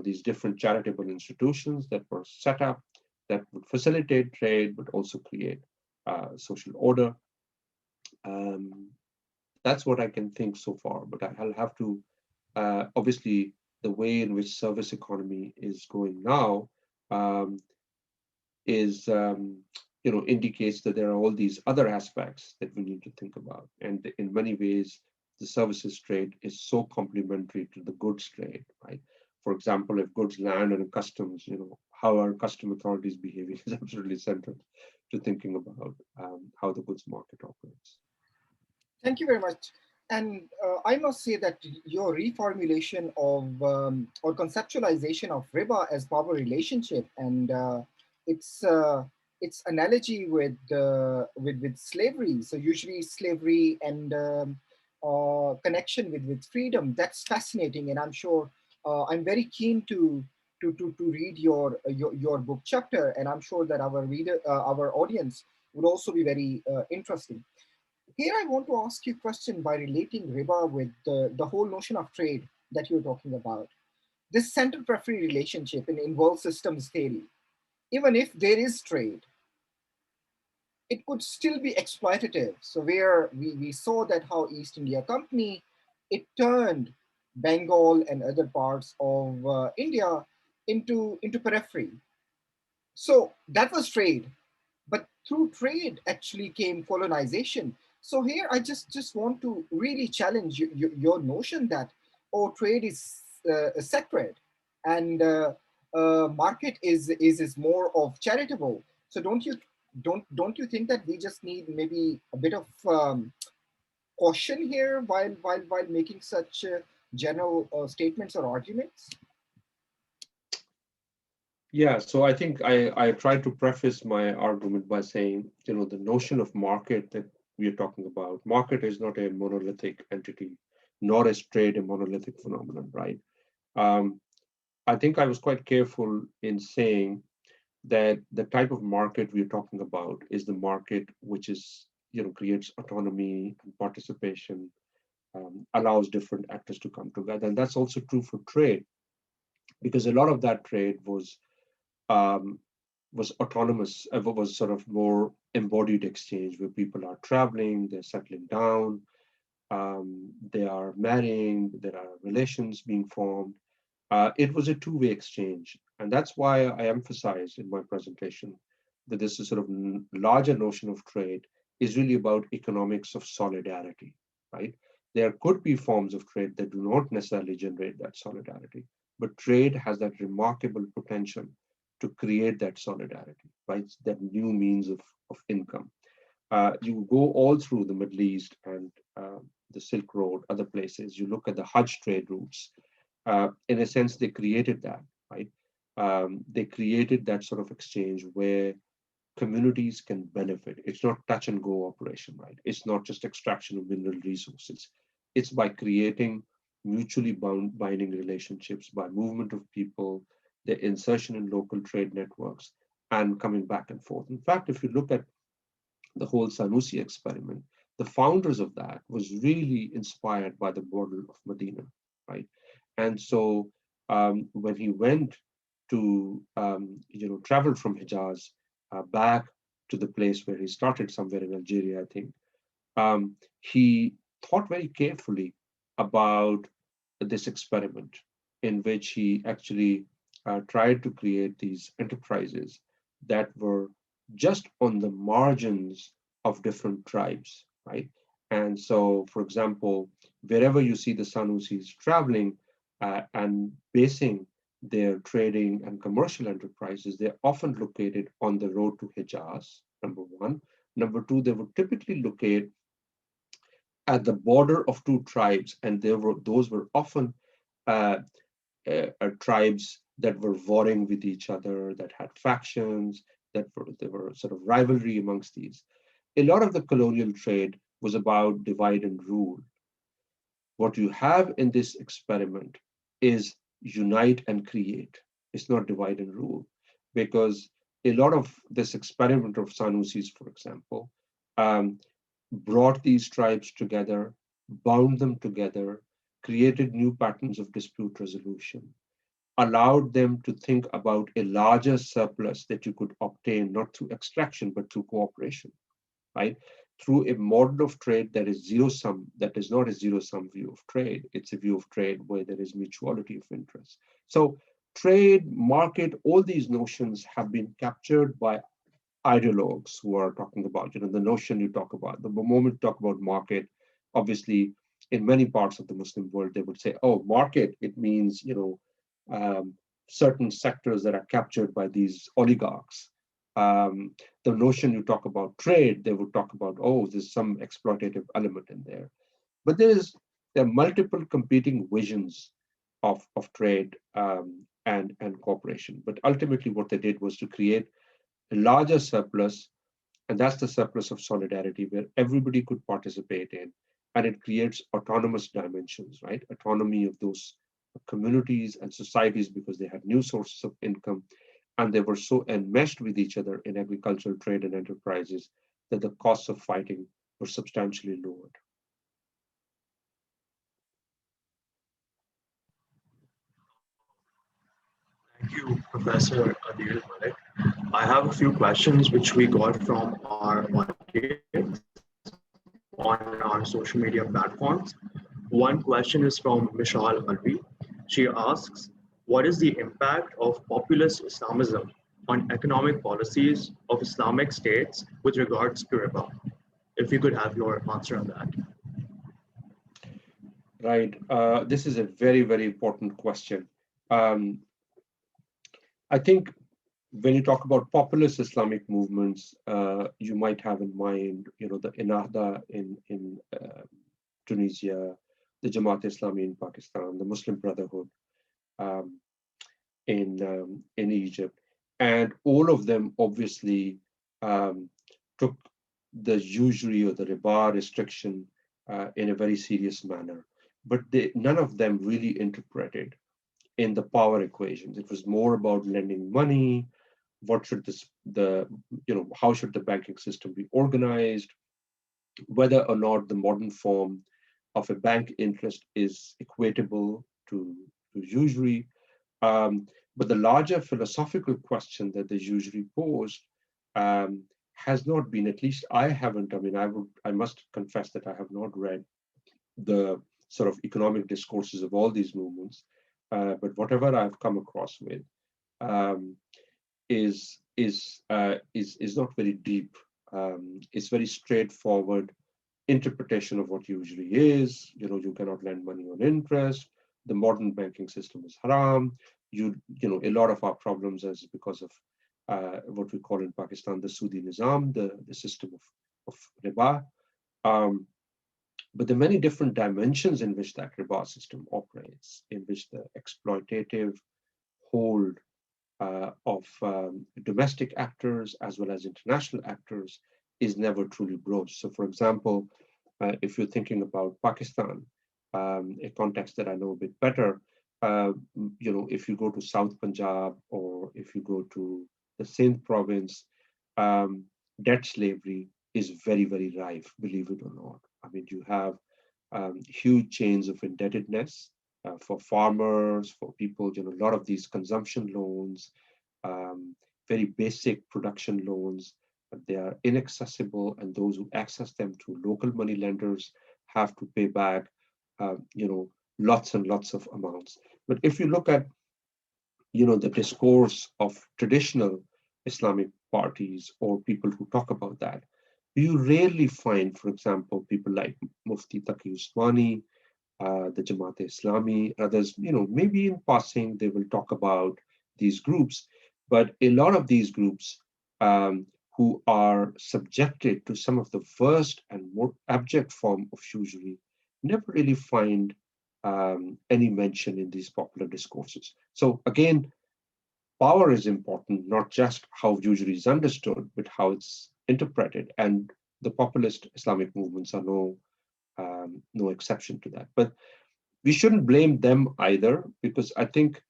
these different charitable institutions that were set up that would facilitate trade but also create social order. Um, that's what I can think so far, but I'll have to obviously the way in which service economy is going now um, is indicates that there are all these other aspects that we need to think about, and in many ways the services trade is so complementary to the goods trade, right? For example, if goods land and customs, how are custom authorities behaving is absolutely central to thinking about how the goods market operates. Thank you very much. And I must say that your reformulation of or conceptualization of riba as power relationship and its its analogy with slavery. So usually slavery and connection with freedom. That's fascinating, and I'm sure I'm very keen to read your book chapter, and I'm sure that our audience would also be very interesting. Here, I want to ask you a question by relating riba with the whole notion of trade that you're talking about. This center preferee relationship in world systems theory, even if there is trade, it could still be exploitative. So, where we saw that how East India Company it turned Bengal and other parts of India into periphery. So that was trade, but through trade actually came colonization. So here I just want to really challenge your notion that oh, trade is sacred and market is more of charitable. So don't you think that we just need maybe a bit of caution here while making such general statements or arguments? Yeah, so I think I try to preface my argument by saying, the notion of market that we are talking about, market is not a monolithic entity, nor is trade a monolithic phenomenon, right? Um, I think I was quite careful in saying that the type of market we're talking about is the market which is, creates autonomy and participation, allows different actors to come together. And that's also true for trade, because a lot of that trade um, was autonomous, was sort of more embodied exchange where people are traveling, they're settling down, they are marrying, there are relations being formed. It was a two-way exchange. And that's why I emphasized in my presentation that this is sort of larger notion of trade is really about economics of solidarity, right? There could be forms of trade that do not necessarily generate that solidarity, but trade has that remarkable potential to create that solidarity, right? That new means of income. You go all through the Middle East and the Silk Road, other places, you look at the Hajj trade routes. In a sense, they created that, right? They created that sort of exchange where communities can benefit. It's not touch and go operation, right? It's not just extraction of mineral resources. It's by creating mutually binding relationships, by movement of people, their insertion in local trade networks, and coming back and forth. In fact, if you look at the whole Sanusi experiment, the founders of that was really inspired by the model of Medina, right? And so when he went to, travel from Hijaz back to the place where he started somewhere in Algeria, I think, he thought very carefully about this experiment in which he actually tried to create these enterprises that were just on the margins of different tribes, right? And so, for example, wherever you see the Sanusis traveling and basing their trading and commercial enterprises, they're often located on the road to Hijaz, number one. Number two, they would typically locate at the border of two tribes, and those were often uh, tribes that were warring with each other, that had factions, there were sort of rivalry amongst these. A lot of the colonial trade was about divide and rule. What you have in this experiment is unite and create. It's not divide and rule, because a lot of this experiment of Sanusis, for example, um, brought these tribes together, bound them together, created new patterns of dispute resolution, allowed them to think about a larger surplus that you could obtain not through extraction, but through cooperation, right? Through a model of trade that is zero sum, that is not a zero sum view of trade. It's a view of trade where there is mutuality of interest. So trade, market, all these notions have been captured by ideologues who are talking about, the notion you talk about, the moment you talk about market, obviously in many parts of the Muslim world, they would say, oh, market, it means, certain sectors that are captured by these oligarchs. The notion you talk about trade, they would talk about, oh, there's some exploitative element in there. But there are multiple competing visions of trade and cooperation. But ultimately what they did was to create a larger surplus, and that's the surplus of solidarity where everybody could participate in, and it creates autonomous dimensions, right? Autonomy of those communities and societies because they had new sources of income, and they were so enmeshed with each other in agricultural trade and enterprises that the costs of fighting were substantially lowered. Thank you, Professor Adeel Malik. I have a few questions which we got from our audience on our social media platforms. One question is from Mishal Alvi. She asks, what is the impact of populist Islamism on economic policies of Islamic states with regards to riba? If you could have your answer on that. Right. This is a very, very important question. I think when you talk about populist Islamic movements, you might have in mind, the Ennahda in Tunisia, the Jamaat Islami in Pakistan, the Muslim Brotherhood um, in Egypt, and all of them obviously took the usury or the riba restriction in a very serious manner, but none of them really interpreted in the power equations. It was more about lending money. What should how should the banking system be organized? Whether or not the modern form of a bank interest is equatable to usury. But the larger philosophical question that the usury posed has not been, at least I haven't, I must confess that I have not read the sort of economic discourses of all these movements, but whatever I've come across with is not very deep. It's very straightforward interpretation of what usually is. You cannot lend money on interest. The modern banking system is haram. A lot of our problems is because of what we call in Pakistan the Sudi Nizam, the system of riba. But there are many different dimensions in which that riba system operates, in which the exploitative hold of domestic actors as well as international actors is never truly broached. So, for example, if you're thinking about Pakistan, a context that I know a bit better, if you go to South Punjab or if you go to the Sindh province, debt slavery is very, very rife, believe it or not. You have huge chains of indebtedness for farmers, for people, a lot of these consumption loans, very basic production loans, they are inaccessible, and those who access them through local money lenders have to pay back, lots and lots of amounts. But if you look at, the discourse of traditional Islamic parties or people who talk about that, you rarely find, for example, people like Mufti Taqi Usmani, the Jamaat Islami, others, maybe in passing they will talk about these groups, but a lot of these groups who are subjected to some of the worst and more abject form of usury never really find any mention in these popular discourses. So again, power is important, not just how usury is understood, but how it's interpreted. And the populist Islamic movements are no exception to that. But we shouldn't blame them either, because I think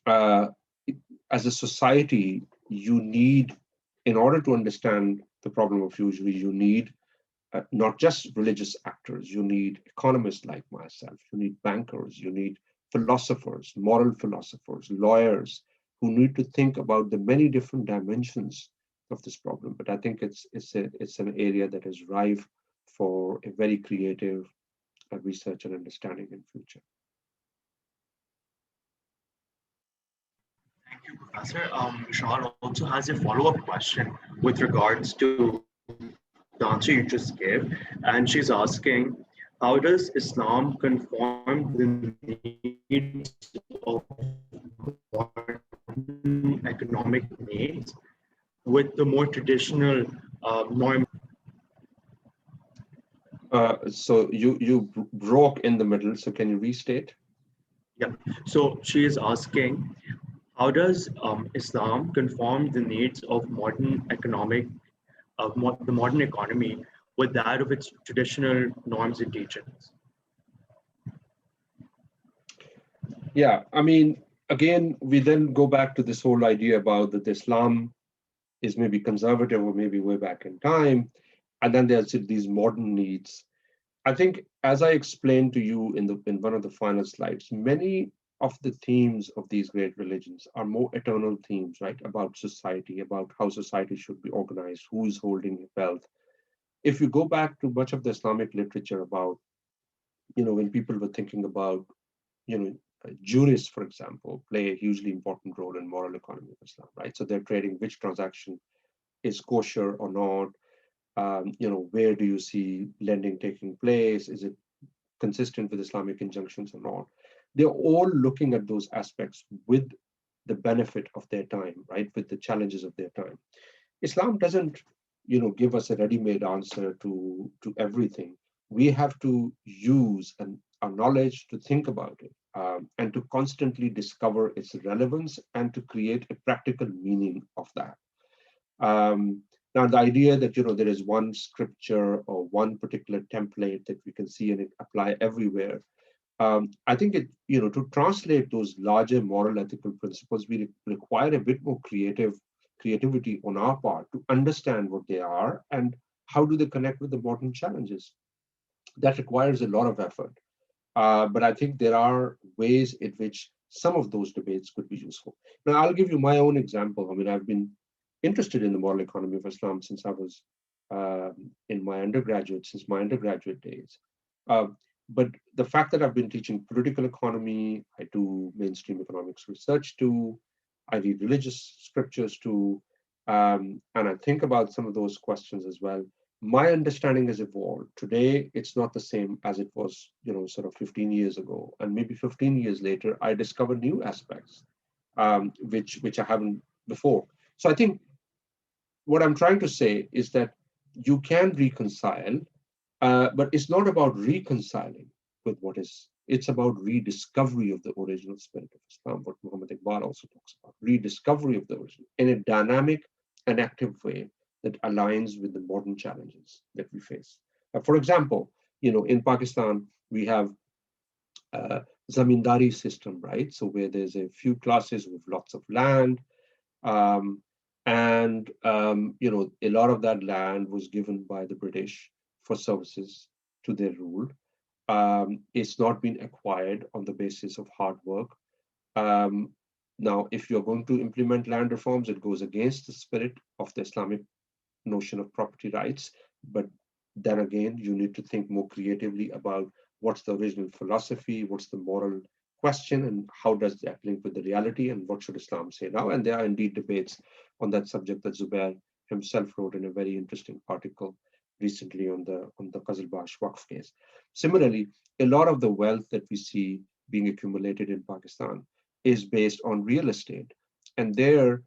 as a society, you need, in order to understand the problem of usury, you need not just religious actors. You need economists like myself. You need bankers. You need philosophers, moral philosophers, lawyers who need to think about the many different dimensions of this problem. But I think it's an area that is ripe for a very creative research and understanding in future. Thank you, Professor. Vishal also has a follow-up question with regards to the answer you just gave, and she's asking, how does Islam conform the needs of modern economic needs with the more traditional norm? So you broke in the middle. So can you restate? Yeah. So she is asking, how does Islam conform the needs of the modern economy with that of its traditional norms and teachings? Yeah, I mean, again, we then go back to this whole idea about that Islam is maybe conservative or maybe way back in time, and then there's these modern needs. I think, as I explained to you in one of the final slides, many of the themes of these great religions are more eternal themes, right? About society, about how society should be organized, who is holding wealth. If you go back to much of the Islamic literature about, when people were thinking about, jurists, for example, play a hugely important role in moral economy of Islam, right? So they're trading which transaction is kosher or not. Where do you see lending taking place? Is it consistent with Islamic injunctions or not? They're all looking at those aspects with the benefit of their time, right? With the challenges of their time. Islam doesn't, give us a ready-made answer to everything. We have to use our knowledge to think about it, and to constantly discover its relevance and to create a practical meaning of that. Now, the idea that there is one scripture or one particular template that we can see and apply everywhere, I think to translate those larger moral ethical principles, we require a bit more creativity on our part to understand what they are and how do they connect with the modern challenges. That requires a lot of effort. But I think there are ways in which some of those debates could be useful. Now, I'll give you my own example. I mean, I've been interested in the moral economy of Islam since I was since my undergraduate days. But the fact that I've been teaching political economy, I do mainstream economics research too, I read religious scriptures too, and I think about some of those questions as well. My understanding has evolved. Today, it's not the same as it was, sort of 15 years ago. And maybe 15 years later, I discover new aspects, which I haven't before. So I think what I'm trying to say is that you can reconcile, but it's not about reconciling with what is, it's about rediscovery of the original spirit of Islam, what Muhammad Iqbal also talks about, rediscovery of the original in a dynamic and active way that aligns with the modern challenges that we face. For example, in Pakistan, we have zamindari system, right? So where there's a few classes with lots of land, and a lot of that land was given by the British for services to their rule. It's not been acquired on the basis of hard work. Now, if you're going to implement land reforms, it goes against the spirit of the Islamic notion of property rights. But then again, you need to think more creatively about what's the original philosophy, what's the moral question, and how does that link with the reality, and what should Islam say now? And there are indeed debates on that subject that Zubair himself wrote in a very interesting article recently on the Qazilbash Waqf case. Similarly, a lot of the wealth that we see being accumulated in Pakistan is based on real estate. And there,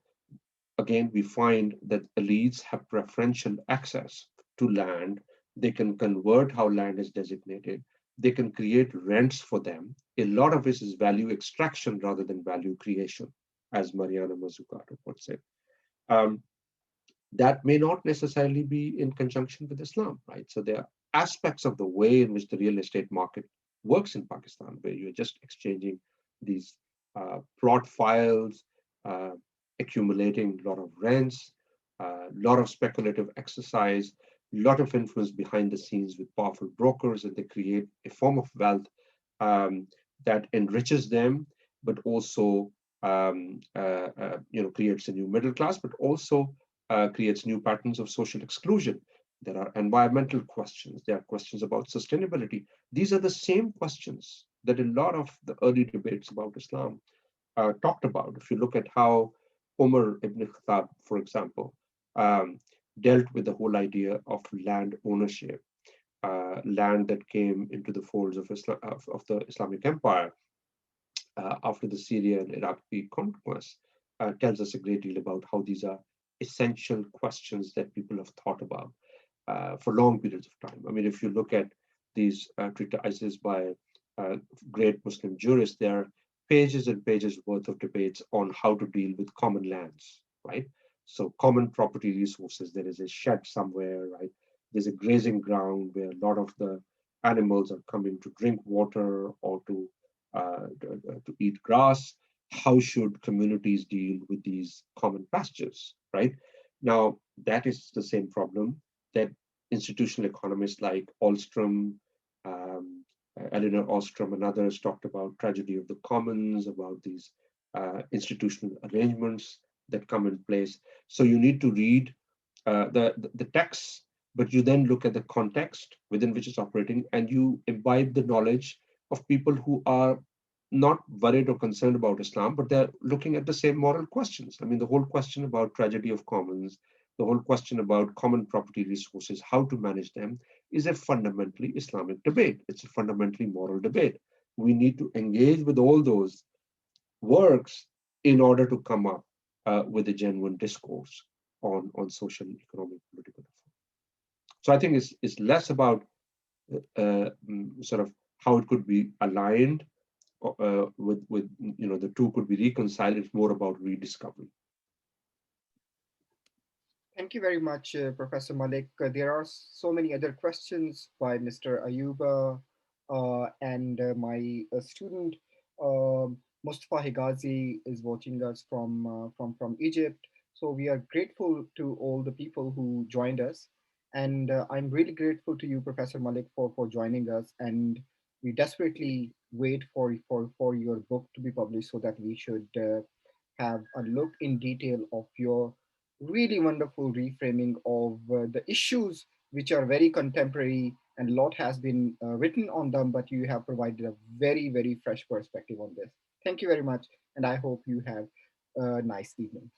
again, we find that elites have preferential access to land. They can convert how land is designated. They can create rents for them. A lot of this is value extraction rather than value creation, as Mariana Mazzucato puts it. That may not necessarily be in conjunction with Islam, right? So there are aspects of the way in which the real estate market works in Pakistan, where you're just exchanging these plot files, accumulating a lot of rents, a lot of speculative exercise, lot of influence behind the scenes with powerful brokers, and they create a form of wealth that enriches them, but also creates a new middle class, but also creates new patterns of social exclusion. There are environmental questions. There are questions about sustainability. These are the same questions that a lot of the early debates about Islam talked about. If you look at how Umar ibn Khattab, for example, dealt with the whole idea of land ownership, land that came into the folds of the Islamic Empire after the Syria and Iraqi conquest, tells us a great deal about how these are essential questions that people have thought about for long periods of time. I mean, if you look at these treatises by great Muslim jurists, there are pages and pages worth of debates on how to deal with common lands, right? So common property resources, there is a shed somewhere, right? There's a grazing ground where a lot of the animals are coming to drink water or to eat grass. How should communities deal with these common pastures, right? Now, that is the same problem that institutional economists like Alstrom, Elinor Ostrom and others talked about tragedy of the commons, about these institutional arrangements that come in place. So you need to read the text, but you then look at the context within which it's operating, and you imbibe the knowledge of people who are not worried or concerned about Islam, but they're looking at the same moral questions. I mean, the whole question about tragedy of commons, the whole question about common property resources, how to manage them, is a fundamentally Islamic debate. It's a fundamentally moral debate. We need to engage with all those works in order to come up with a genuine discourse on social, economic, political reform. So I think it's less about sort of how it could be aligned with the two could be reconciled. It's more about rediscovery. Thank you very much, Professor Malik. There are so many other questions by Mr. Ayuba and my student Mustafa Higazi is watching us from Egypt. So we are grateful to all the people who joined us, and I'm really grateful to you, Professor Malik, for joining us. And we desperately wait for your book to be published so that we should have a look in detail of your really wonderful reframing of the issues which are very contemporary, and a lot has been written on them, but you have provided a very, very fresh perspective on this. Thank you very much, and I hope you have a nice evening.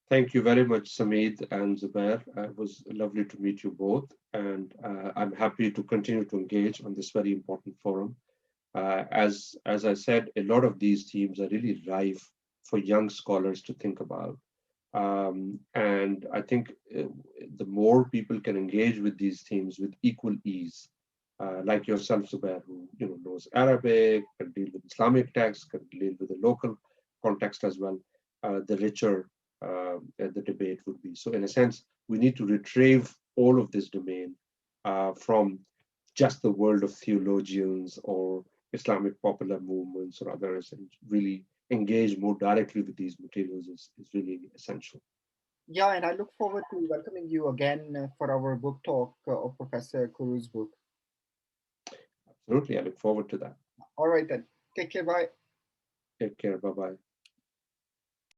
Thank you very much, Samid and Zubair. It was lovely to meet you both, and I'm happy to continue to engage on this very important forum. As I said, a lot of these themes are really rife for young scholars to think about. And I think the more people can engage with these themes with equal ease, like yourself, Zubair, who knows Arabic, can deal with Islamic texts, can deal with the local context as well, the richer the debate would be. So in a sense, we need to retrieve all of this domain from just the world of theologians or Islamic popular movements or others, and really engage more directly with these materials is really essential. Yeah, and I look forward to welcoming you again for our book talk of Professor Kuru's book. Absolutely, I look forward to that. All right then. Take care. Bye. Take care. Bye-bye.